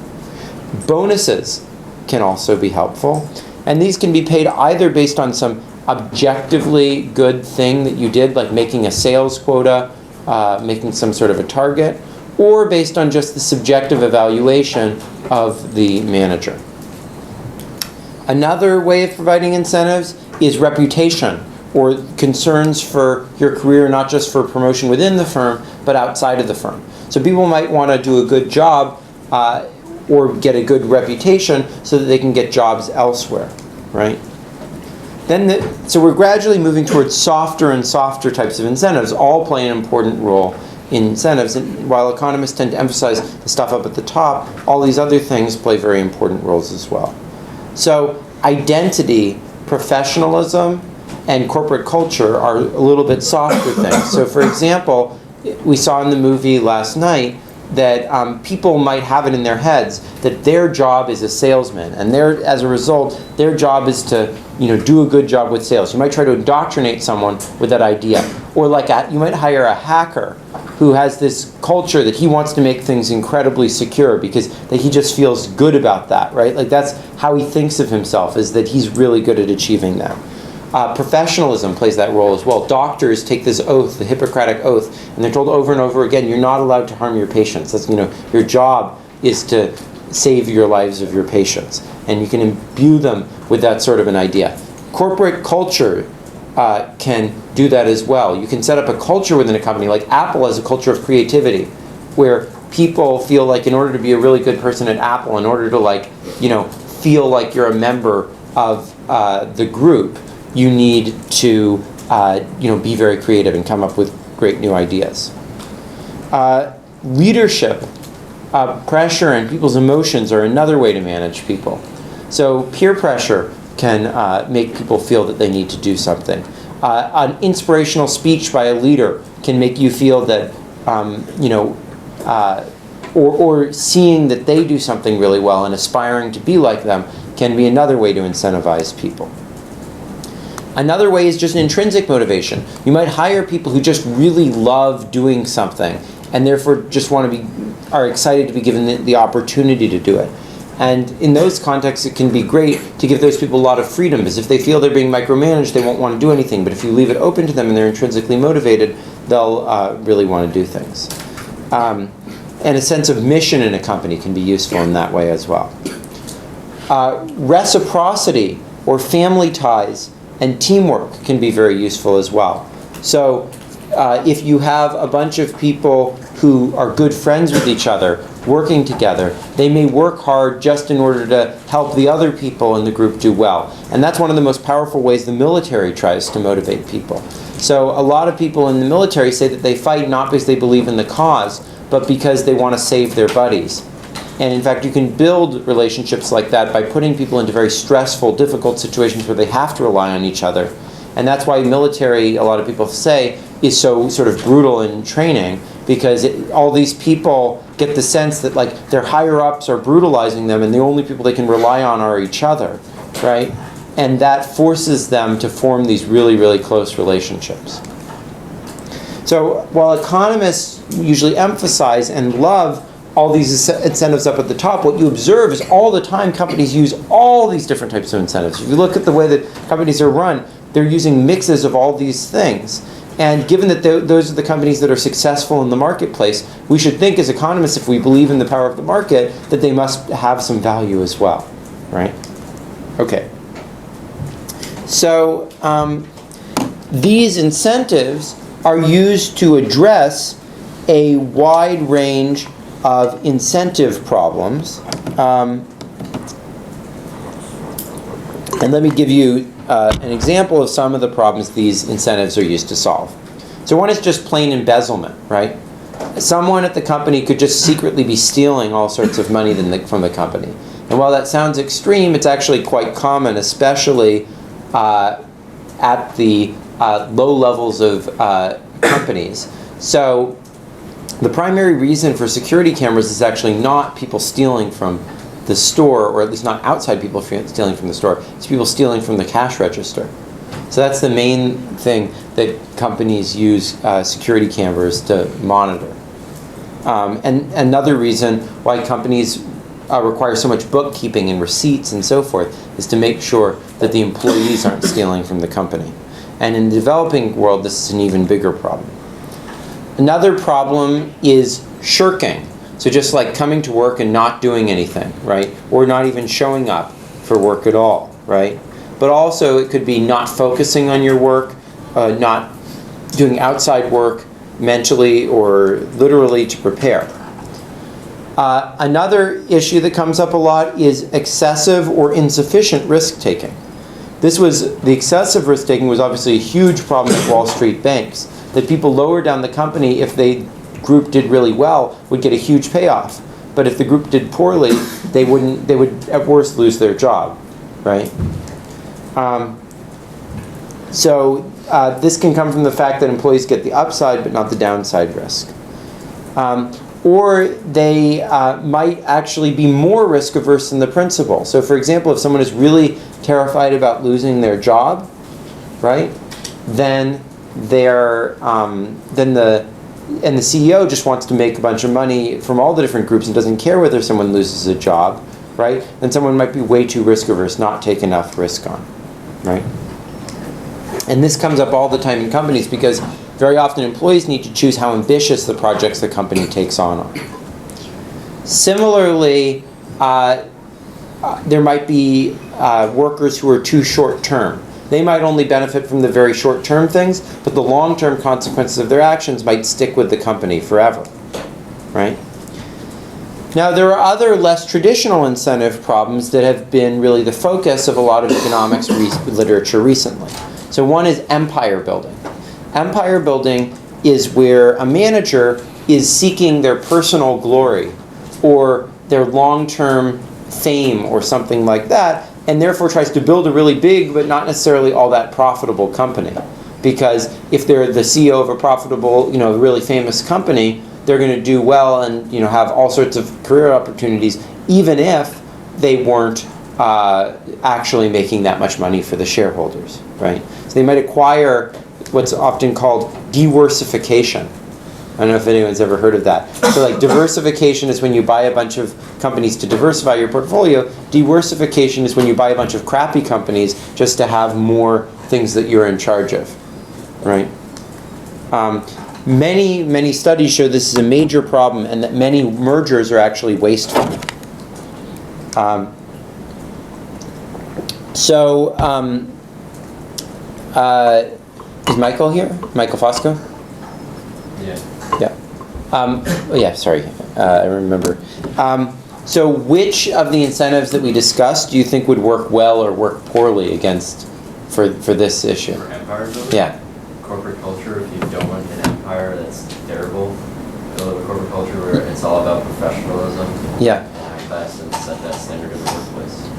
Bonuses can also be helpful. And these can be paid either based on some objectively good thing that you did, like making a sales quota, making some sort of a target, or based on just the subjective evaluation of the manager. Another way of providing incentives is reputation, or concerns for your career, not just for promotion within the firm, but outside of the firm. So people might want to do a good job or get a good reputation so that they can get jobs elsewhere, right? So we're gradually moving towards softer and softer types of incentives, all play an important role in incentives. And while economists tend to emphasize the stuff up at the top, all these other things play very important roles as well. So identity, professionalism, and corporate culture are a little bit softer things. So for example, we saw in the movie last night that people might have it in their heads that their job is a salesman, and as a result, their job is to do a good job with sales. You might try to indoctrinate someone with that idea. Or you might hire a hacker who has this culture that he wants to make things incredibly secure because that he just feels good about that, right? Like that's how he thinks of himself, is that he's really good at achieving that. Professionalism plays that role as well. Doctors take this oath, the Hippocratic Oath, and they're told over and over again, you're not allowed to harm your patients. That's, your job is to save your lives of your patients. And you can imbue them with that sort of an idea. Corporate culture can do that as well. You can set up a culture within a company, like Apple has a culture of creativity, where people feel like in order to be a really good person at Apple, in order to feel like you're a member of the group, you need to be very creative and come up with great new ideas. Leadership, pressure, and people's emotions are another way to manage people. So peer pressure can make people feel that they need to do something. An inspirational speech by a leader can make you feel that, or seeing that they do something really well and aspiring to be like them can be another way to incentivize people. Another way is just intrinsic motivation. You might hire people who just really love doing something and therefore just are excited to be given the opportunity to do it. And in those contexts, it can be great to give those people a lot of freedom, because if they feel they're being micromanaged, they won't want to do anything. But if you leave it open to them and they're intrinsically motivated, they'll really want to do things. And a sense of mission in a company can be useful in that way as well. Reciprocity or family ties and teamwork can be very useful as well. So if you have a bunch of people who are good friends with each other, working together, they may work hard just in order to help the other people in the group do well. And that's one of the most powerful ways the military tries to motivate people. So a lot of people in the military say that they fight not because they believe in the cause, but because they want to save their buddies. And in fact, you can build relationships like that by putting people into very stressful, difficult situations where they have to rely on each other. And that's why military, a lot of people say, is so sort of brutal in training, because all these people get the sense that like their higher ups are brutalizing them and the only people they can rely on are each other, right? And that forces them to form these really, really close relationships. So while economists usually emphasize and love all these incentives up at the top, what you observe is all the time companies use all these different types of incentives. If you look at the way that companies are run, they're using mixes of all these things. And given that those are the companies that are successful in the marketplace, we should think as economists, if we believe in the power of the market, that they must have some value as well, right? Okay. So these incentives are used to address a wide range of incentive problems. And let me give you an example of some of the problems these incentives are used to solve. So one is just plain embezzlement, right? Someone at the company could just secretly be stealing all sorts of money from the company. And while that sounds extreme, it's actually quite common, especially at the low levels of companies. So the primary reason for security cameras is actually not people stealing from the store, or at least not outside people stealing from the store. It's people stealing from the cash register. So that's the main thing that companies use security cameras to monitor. And another reason why companies require so much bookkeeping and receipts and so forth is to make sure that the employees aren't stealing from the company. And in the developing world, this is an even bigger problem. Another problem is shirking. So just like coming to work and not doing anything, right? Or not even showing up for work at all, right? But also it could be not focusing on your work, not doing outside work mentally or literally to prepare. Another issue that comes up a lot is excessive or insufficient risk-taking. The excessive risk-taking was obviously a huge problem at Wall Street banks, that people lower down the company if the group did really well, would get a huge payoff. But if the group did poorly, they would at worst lose their job, right? So this can come from the fact that employees get the upside but not the downside risk. Or they might actually be more risk averse than the principal. So for example, if someone is really terrified about losing their job, right, then the CEO just wants to make a bunch of money from all the different groups and doesn't care whether someone loses a job, right? Then someone might be way too risk averse, not take enough risk on, right? And this comes up all the time in companies because very often employees need to choose how ambitious the projects the company takes on. Similarly, there might be workers who are too short-term. They might only benefit from the very short-term things, but the long-term consequences of their actions might stick with the company forever, right? Now, there are other less traditional incentive problems that have been really the focus of a lot of economics literature recently. So one is empire building. Empire building is where a manager is seeking their personal glory or their long-term fame or something like that, and therefore tries to build a really big but not necessarily all that profitable company. Because if they're the CEO of a profitable, really famous company, they're going to do well and have all sorts of career opportunities, even if they weren't actually making that much money for the shareholders, right? So they might acquire what's often called diversification. I don't know if anyone's ever heard of that. So like diversification is when you buy a bunch of companies to diversify your portfolio. Diversification is when you buy a bunch of crappy companies just to have more things that you're in charge of, right? Many studies show this is a major problem and that many mergers are actually wasteful. Is Michael here? Michael Fosco? Yeah. Yeah, sorry, I remember. So which of the incentives that we discussed do you think would work well or work poorly against for this issue? For empire building? Yeah. Corporate culture, if you don't want an empire, that's terrible. Build a corporate culture where it's all about professionalism. Yeah. And act best and set that standard in the workplace.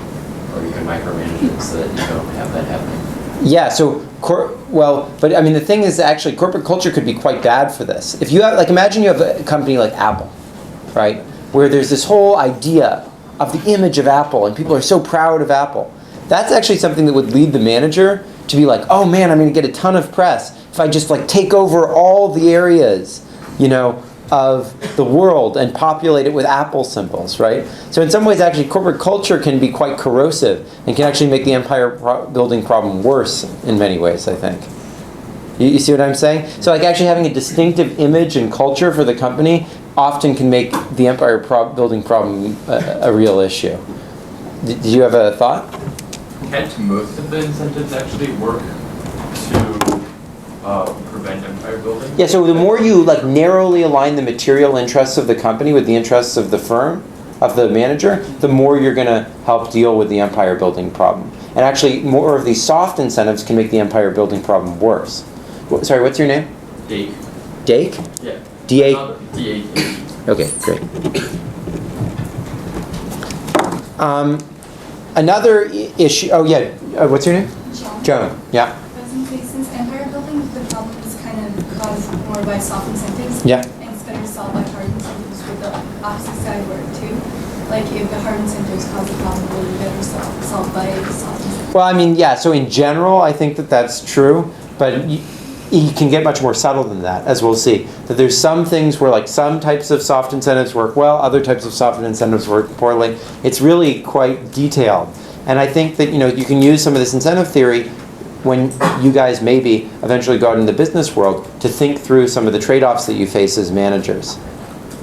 Or you can micromanage it so that you don't have that happening. Yeah, so, but I mean, the thing is actually corporate culture could be quite bad for this. If you have, like, imagine you have a company like Apple, right? Where there's this whole idea of the image of Apple and people are so proud of Apple. That's actually something that would lead the manager to be like, oh man, I'm going to get a ton of press if I just like take over all the areas, of the world and populate it with Apple symbols, right? So in some ways, actually, corporate culture can be quite corrosive and can actually make the empire building problem worse in many ways, I think. You see what I'm saying? So like actually having a distinctive image and culture for the company often can make the empire building problem a real issue. Did you have a thought? Can't most of the incentives actually work to prevent empire building? Yeah, so the more you like narrowly align the material interests of the company with the interests of the firm, of the manager, the more you're going to help deal with the empire building problem. And actually, more of these soft incentives can make the empire building problem worse. Sorry, what's your name? Dake. Dake? Yeah. D-A? D-A-K. Okay, great. Another issue, oh yeah, what's your name? Joan, yeah. Since empire building, the problem is kind of caused more by soft incentives. Yeah. And it's better solved by hard incentives with the opposite side work too. Like if the hard incentives cause the problem, it will be better solved by soft incentives. Well, I mean, yeah, so in general, I think that that's true, but you can get much more subtle than that, as we'll see. That there's some things where like some types of soft incentives work well, other types of soft incentives work poorly. It's really quite detailed. And I think that, you can use some of this incentive theory when you guys maybe eventually go out in the business world to think through some of the trade-offs that you face as managers.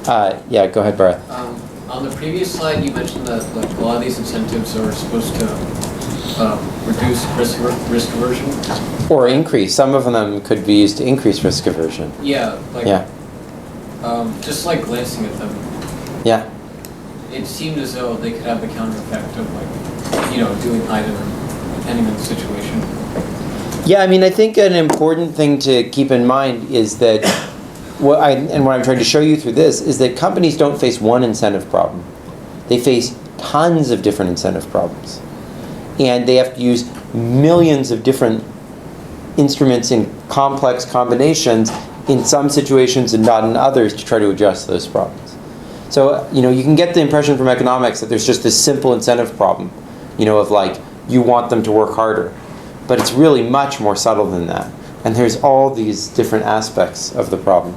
Yeah, go ahead, Bharat. On the previous slide, you mentioned that like a lot of these incentives are supposed to reduce risk aversion. Or increase. Some of them could be used to increase risk aversion. Yeah. Yeah. Just like glancing at them. Yeah. It seemed as though they could have the counter effect of like, doing either, depending on the situation. Yeah, I mean, I think an important thing to keep in mind is that, what I'm trying to show you through this, is that companies don't face one incentive problem. They face tons of different incentive problems. And they have to use millions of different instruments in complex combinations in some situations and not in others to try to address those problems. So, you can get the impression from economics that there's just this simple incentive problem, of like, you want them to work harder. But it's really much more subtle than that. And there's all these different aspects of the problem.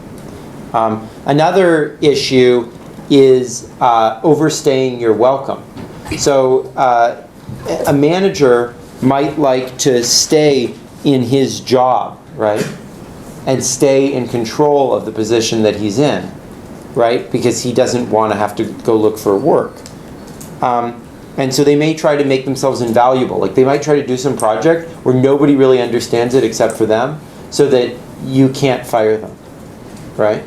Another issue is overstaying your welcome. So a manager might like to stay in his job, right? And stay in control of the position that he's in, right? Because he doesn't want to have to go look for work. And so they may try to make themselves invaluable. Like they might try to do some project where nobody really understands it except for them, so that you can't fire them, right?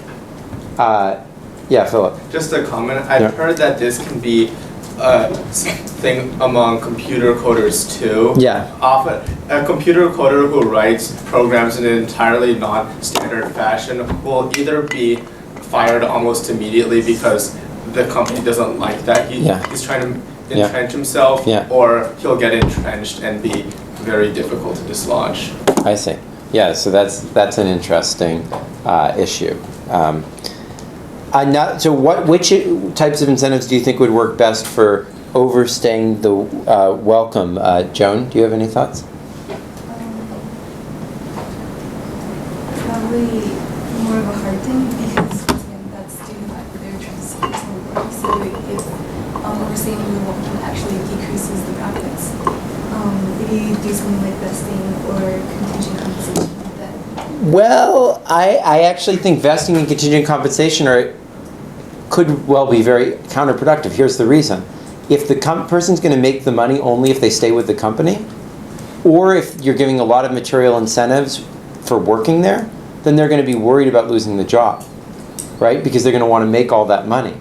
Yeah, Philip. Just a comment. I've heard that this can be a thing among computer coders too. Yeah. Often, a computer coder who writes programs in an entirely non-standard fashion will either be fired almost immediately because the company doesn't like that. He's trying to entrench himself, or he'll get entrenched and be very difficult to dislodge. I see. Yeah, so that's an interesting issue. So which types of incentives do you think would work best for overstaying the welcome. Joan, do you have any thoughts? Probably more of a hard thing because that's due to their transactional work. So if we're saying we can actually decreases the profits, if you do something like vesting or contingent compensation, then Well, I actually think vesting and contingent compensation could well be very counterproductive. Here's the reason. If the person's going to make the money only if they stay with the company, or if you're giving a lot of material incentives for working there, then they're going to be worried about losing the job, right? Because they're going to want to make all that money.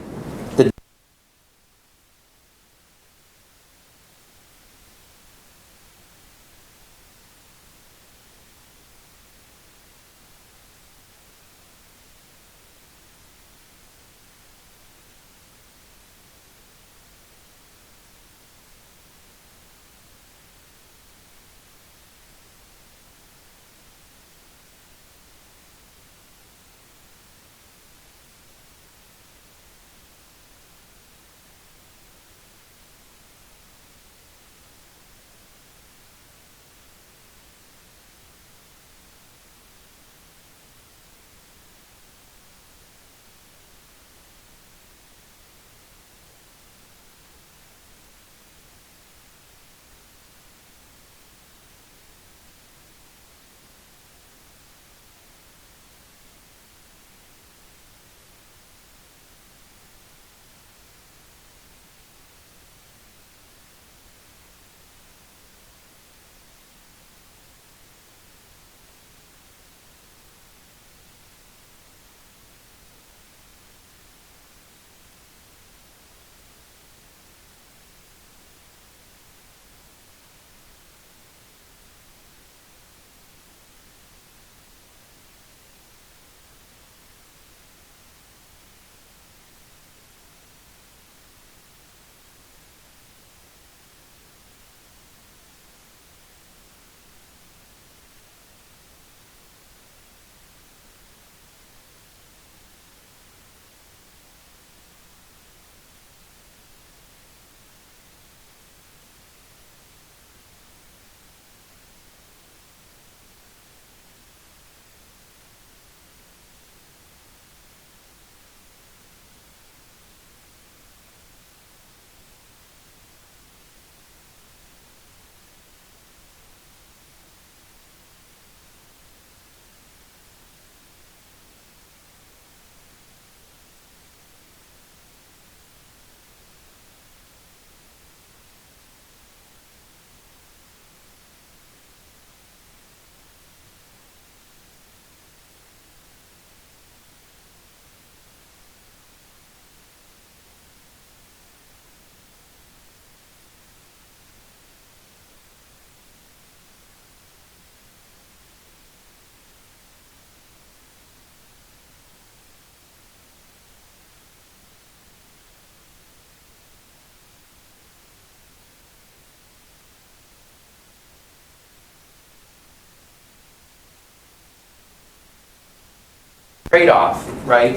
Trade-off, right?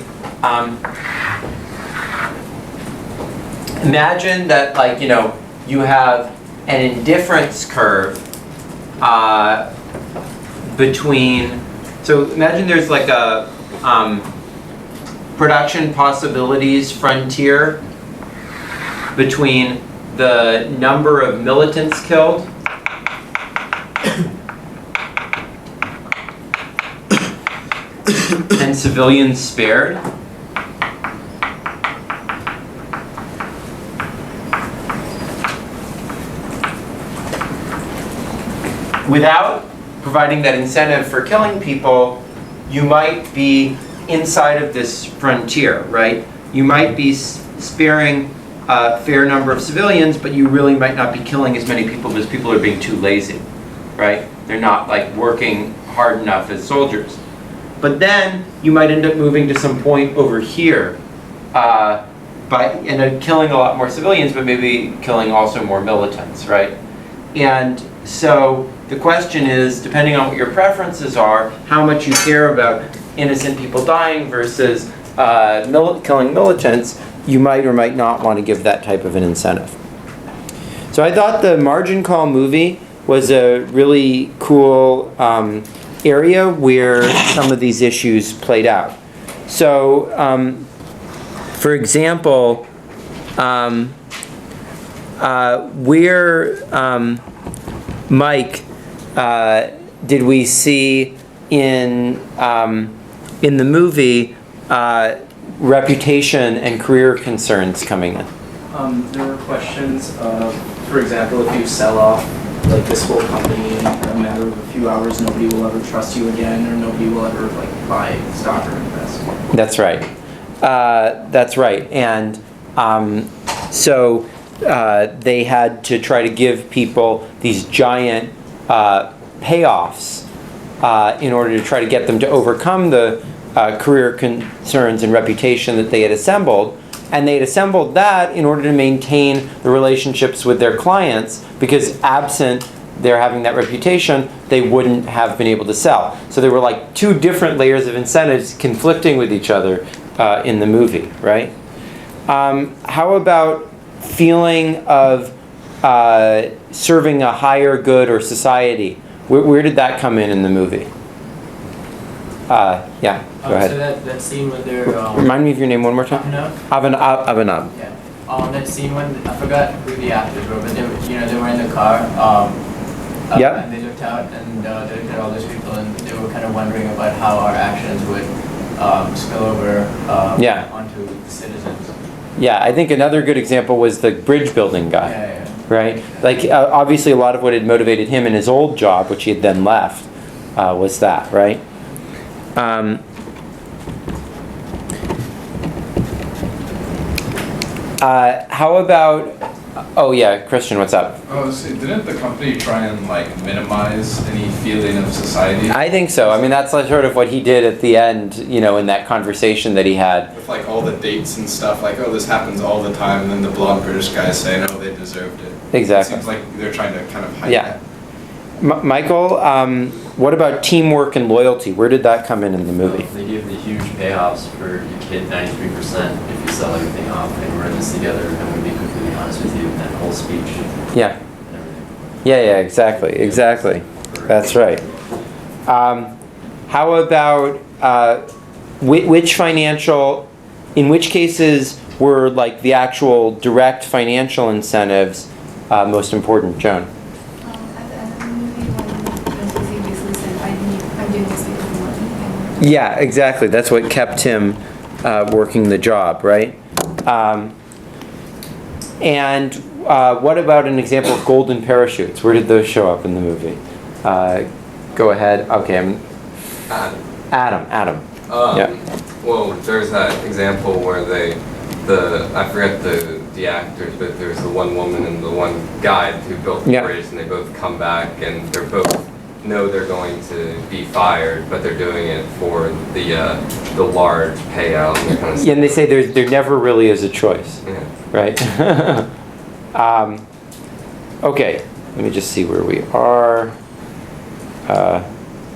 Imagine that, like, you have an indifference curve between. So imagine there's like a production possibilities frontier between the number of militants killed and civilians spared. Without providing that incentive for killing people, you might be inside of this frontier, right? You might be sparing a fair number of civilians, but you really might not be killing as many people because people are being too lazy, right? They're not like working hard enough as soldiers. But then you might end up moving to some point over here and killing a lot more civilians, but maybe killing also more militants, right? And so the question is, depending on what your preferences are, how much you care about innocent people dying versus killing militants, you might or might not want to give that type of an incentive. So I thought the Margin Call movie was a really cool area where some of these issues played out. So, for example, where, Mike, did we see in the movie reputation and career concerns coming in? There were questions of, for example, if you sell off like this whole company in a matter of a few hours, nobody will ever trust you again, or nobody will ever like buy stock or invest. That's right. That's right. And so they had to try to give people these giant payoffs in order to try to get them to overcome the career concerns and reputation that they had assembled. And they had assembled that in order to maintain the relationships with their clients, because absent their having that reputation, they wouldn't have been able to sell. So there were like two different layers of incentives conflicting with each other in the movie, right? How about feeling of serving a higher good or society? Where did that come in the movie? Yeah, go ahead. So that scene when they're... Remind me of your name one more time. Abhinav. Yeah. That scene when, I forgot who the actors were, but they were, they were in the car. Yep. And they looked out and they looked at all those people and they were kind of wondering about how our actions would spill over onto the citizens. Yeah, I think another good example was the bridge building guy. Yeah. Right? Like, obviously a lot of what had motivated him in his old job, which he had then left, was that, right? How about, oh yeah, Christian, what's up? Oh, so didn't the company try and minimize any feeling of society? I think so. I mean, that's sort of what he did at the end, in that conversation that he had. With all the dates and stuff, oh, this happens all the time, and then the blonde British guys say, no, they deserved it. Exactly. It seems like they're trying to kind of hide that. Michael, what about teamwork and loyalty? Where did that come in the movie? They give the huge payoffs for your kid, 93% if you sell everything off, and we're in this together, and I'm going to be completely honest with you, that whole speech. Yeah. Yeah, exactly. That's right. How about in which cases were the actual direct financial incentives most important, Joan? Yeah, exactly. That's what kept him working the job, right? And what about an example of golden parachutes? Where did those show up in the movie? Go ahead. Okay, Adam. Yeah. Well, there's that example where I forget the actors, but there's the one woman and the one guy who built the bridge, and they both come back, and they're both know they're going to be fired, but they're doing it for the large payout and that kind of stuff. Yeah, and they say there never really is a choice, right? Okay, let me just see where we are. I'm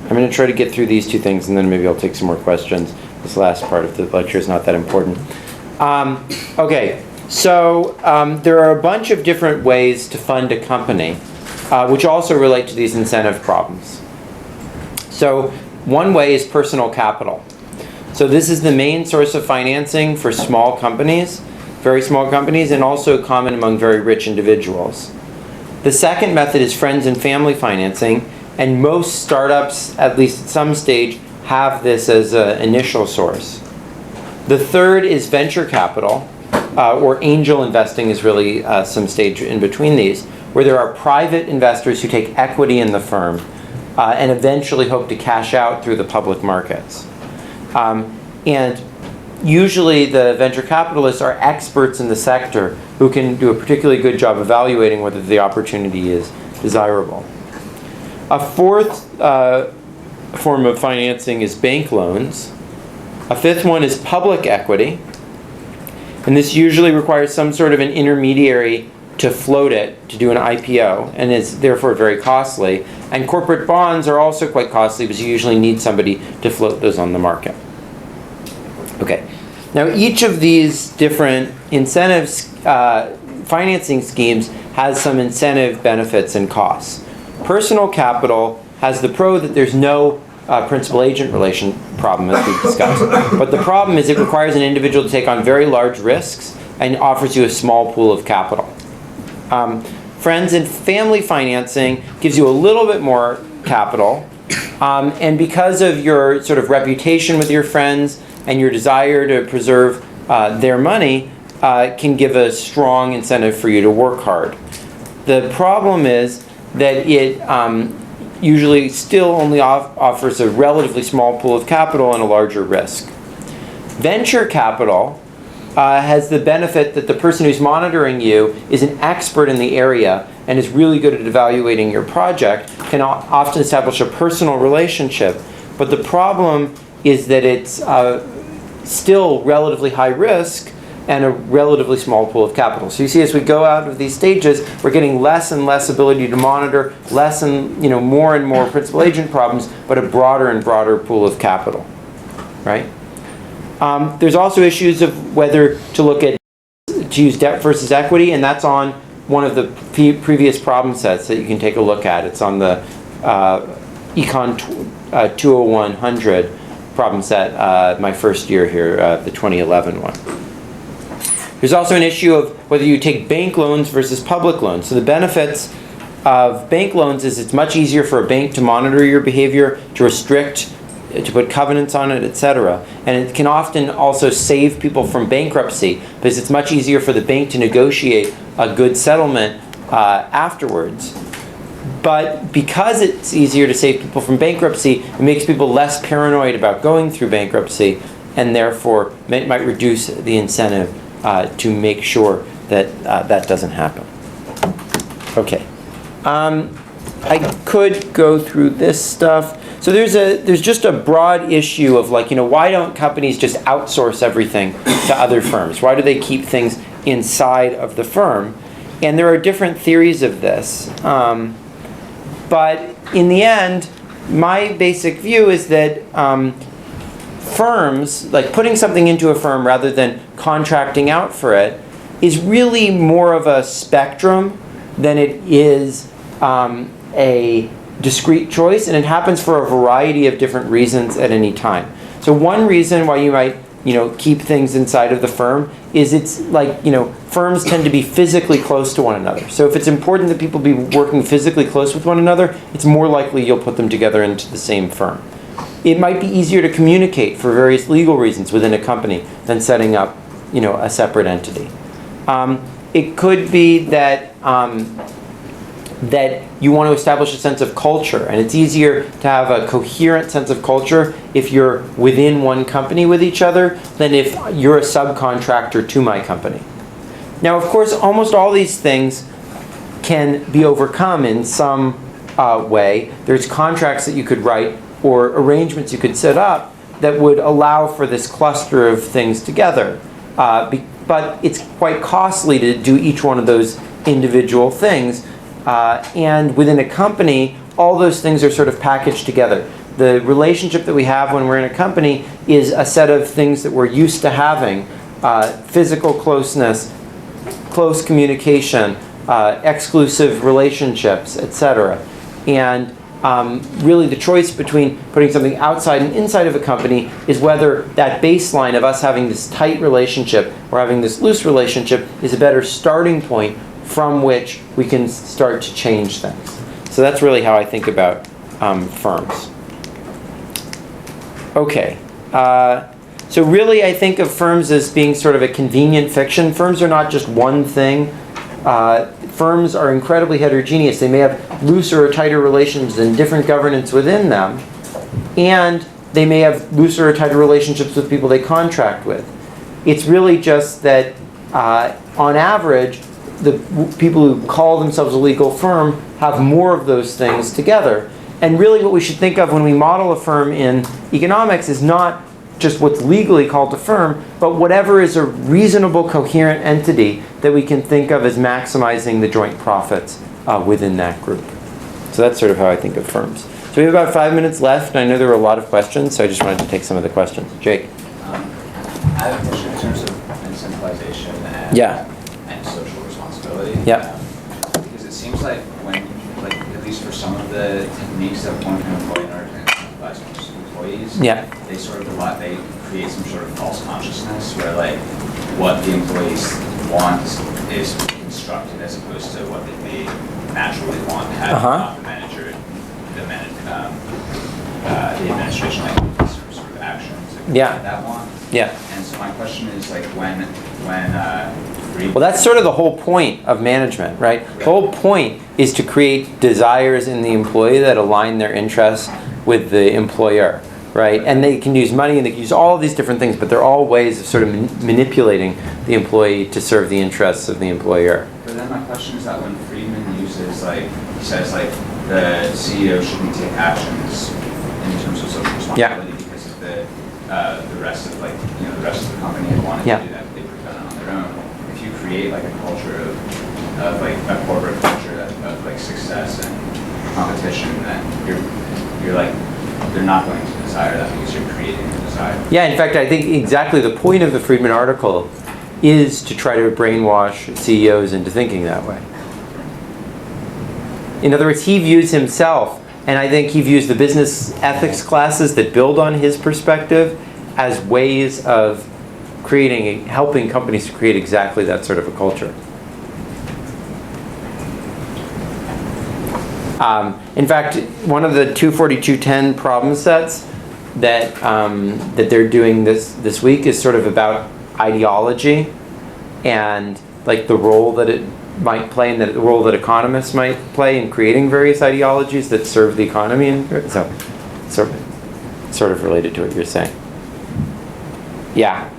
going to try to get through these two things, and then maybe I'll take some more questions. This last part of the lecture is not that important. Okay, so there are a bunch of different ways to fund a company, which also relate to these incentive problems. So one way is personal capital. So this is the main source of financing for small companies, very small companies, and also common among very rich individuals. The second method is friends and family financing, and most startups, at least at some stage, have this as an initial source. The third is venture capital, or angel investing is really some stage in between these, where there are private investors who take equity in the firm and eventually hope to cash out through the public markets. And usually the venture capitalists are experts in the sector who can do a particularly good job evaluating whether the opportunity is desirable. A fourth form of financing is bank loans. A fifth one is public equity. And this usually requires some sort of an intermediary to float it, to do an IPO, and is therefore very costly. And corporate bonds are also quite costly because you usually need somebody to float those on the market. Okay. Now each of these different incentives, financing schemes has some incentive benefits and costs. Personal capital has the pro that there's no principal-agent relation problem, as we've discussed. But the problem is it requires an individual to take on very large risks and offers you a small pool of capital. Friends and family financing gives you a little bit more capital. And because of your sort of reputation with your friends and your desire to preserve their money, can give a strong incentive for you to work hard. The problem is that it usually still only offers a relatively small pool of capital and a larger risk. Venture capital has the benefit that the person who's monitoring you is an expert in the area and is really good at evaluating your project, can often establish a personal relationship. But the problem is that it's still relatively high risk and a relatively small pool of capital. So you see, as we go out of these stages, we're getting less and less ability to monitor, less and more principal agent problems, but a broader and broader pool of capital, right? There's also issues of whether to use debt versus equity, and that's on one of the previous problem sets that you can take a look at. It's on the ECON 20100 problem set, my first year here, the 2011 one. There's also an issue of whether you take bank loans versus public loans. So the benefits of bank loans is it's much easier for a bank to monitor your behavior, to restrict, to put covenants on it, etc. And it can often also save people from bankruptcy because it's much easier for the bank to negotiate a good settlement afterwards. But because it's easier to save people from bankruptcy, it makes people less paranoid about going through bankruptcy, and therefore it might reduce the incentive to make sure that that doesn't happen. Okay. I could go through this stuff. So there's just a broad issue of why don't companies just outsource everything to other firms? Why do they keep things inside of the firm? And there are different theories of this. But in the end, my basic view is that firms, putting something into a firm rather than contracting out for it, is really more of a spectrum than it is a discrete choice, and it happens for a variety of different reasons at any time. So one reason why you might keep things inside of the firm is it's firms tend to be physically close to one another. So if it's important that people be working physically close with one another, it's more likely you'll put them together into the same firm. It might be easier to communicate for various legal reasons within a company than setting up a separate entity. It could be that that you want to establish a sense of culture, and it's easier to have a coherent sense of culture if you're within one company with each other than if you're a subcontractor to my company. Now, of course, almost all these things can be overcome in some way. There's contracts that you could write or arrangements you could set up that would allow for this cluster of things together. But it's quite costly to do each one of those individual things. And within a company, all those things are sort of packaged together. The relationship that we have when we're in a company is a set of things that we're used to having. Physical closeness, close communication, exclusive relationships, etc. And really the choice between putting something outside and inside of a company is whether that baseline of us having this tight relationship or having this loose relationship is a better starting point from which we can start to change things. So that's really how I think about firms. Okay. So really I think of firms as being sort of a convenient fiction. Firms are not just one thing. Firms are incredibly heterogeneous. They may have looser or tighter relations and different governance within them. And they may have looser or tighter relationships with people they contract with. It's really just that on average, the people who call themselves a legal firm have more of those things together. And really what we should think of when we model a firm in economics is not just what's legally called a firm, but whatever is a reasonable, coherent entity that we can think of as maximizing the joint profits within that group. So that's sort of how I think of firms. So we have about 5 minutes left, and I know there were a lot of questions, so I just wanted to take some of the questions. Jake? I have a question in terms of incentivization and social responsibility. Yeah. seems like when, like, at least for some of the techniques that one can employ in order to incentivize most employees, they sort of they create some sort of false consciousness where like what the employees want is constructed as opposed to what they may naturally want had not the manager, the administration like some sort of actions that want. And so my question is like when well, that's sort of the whole point of management, right? The whole point is to create desires in the employee that align their interests with the employer, right? And they can use money and they can use all of these different things, but they're all ways of sort of manipulating the employee to serve the interests of the employer. But then my question is that when Friedman uses like, he says like the CEO shouldn't take actions in terms of social responsibility because of the rest of like, you know, the rest of the company had wanted to do that, but they would have done it on their own. If you create like a culture of like a corporate culture of like success and competition, then you're like, they're not going to desire that because you're creating the desire. Yeah, in fact, I think exactly the point of the Friedman article is to try to brainwash CEOs into thinking that way. In other words, he views himself, and I think he views the business ethics classes that build on his perspective as ways of helping companies to create exactly that sort of a culture. In fact, one of the 242.10 problem sets that they're doing this week is sort of about ideology and like the role that it might play and the role that economists might play in creating various ideologies that serve the economy. And so, sort of related to what you're saying. Yeah.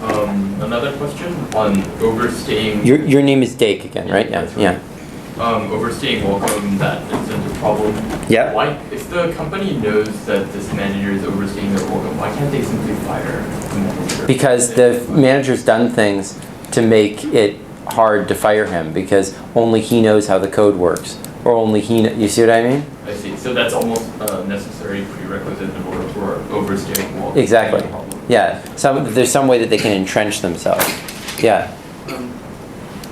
Another question on overstaying. Your name is Dake again, right? Yeah. Overstaying welcome, that incentive problem. Yeah. Why, if the company knows that this manager is overstaying their welcome, why can't they simply fire the manager? Because the manager's done things to make it hard to fire him because only he knows how the code works, or only he. You see what I mean? I see. So that's almost a necessary prerequisite in order for overstaying welcome. Exactly. Yeah. There's some way that they can entrench themselves. Yeah.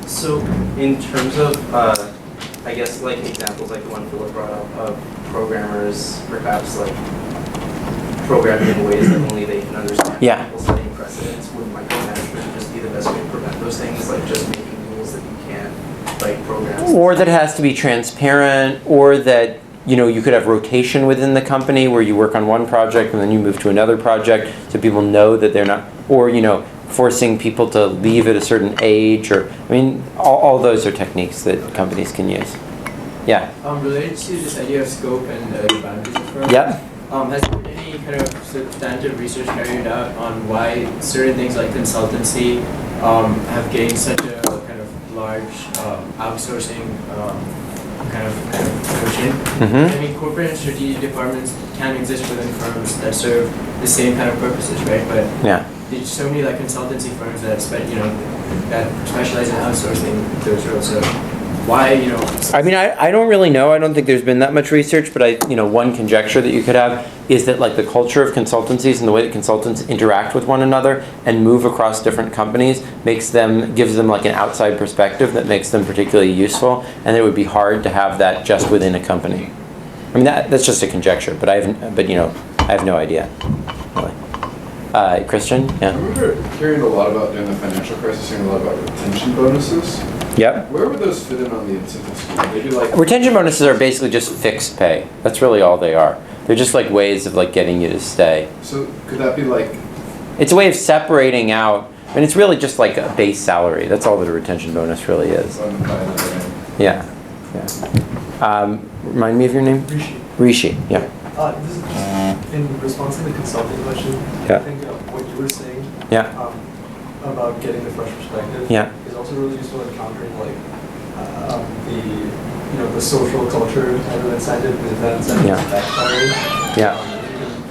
So in terms of, I guess like examples like the one Philip brought up of programmers perhaps like programming in ways that only they can understand. People setting precedents, would micromanagement just be the best way to prevent those things, like just making rules that you can't like program? Or that it has to be transparent, or that you could have rotation within the company where you work on one project and then you move to another project so people know that they're not, or forcing people to leave at a certain age, or all those are techniques that companies can use. Yeah. Related to this idea of scope and the boundaries of firms. Yep. Has there been any kind of substantive research carried out on why certain things like consultancy have gained such a kind of large outsourcing kind of notion? I mean, corporate and strategic departments can exist within firms that serve the same kind of purposes, right? But there's so many like consultancy firms that that specialize in outsourcing those roles. So why, I don't really know. I don't think there's been that much research, but one conjecture that you could have is that like the culture of consultancies and the way that consultants interact with one another and move across different companies gives them like an outside perspective that makes them particularly useful, and it would be hard to have that just within a company. That's just a conjecture, but I have no idea. Really. Christian? Yeah. I remember hearing a lot about, during the financial crisis, hearing a lot about retention bonuses. Yep. Where would those fit in on the incentive scheme? Maybe like retention bonuses are basically just fixed pay. That's really all they are. They're just like ways of like getting you to stay. So could that be like? It's a way of separating out, and it's really just like a base salary. That's all that a retention bonus really is. Yeah. Remind me of your name? Rishi. Yeah. This is in response to the consulting question. I think what you were saying about getting the fresh perspective is also really useful in countering like the social culture type of incentive, because that incentive is backfiring.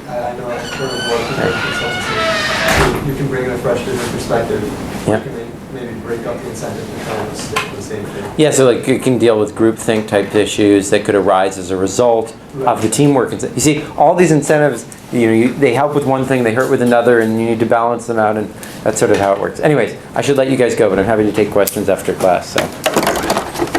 I know I've heard of working with consultancy. You can bring in a fresh different perspective. You can maybe break up the incentive to kind of stick to the same thing. Yeah, so like you can deal with groupthink type issues that could arise as a result of the teamwork. You see, all these incentives, they help with one thing, they hurt with another, and you need to balance them out, and that's sort of how it works. Anyways, I should let you guys go, but I'm happy to take questions after class. So.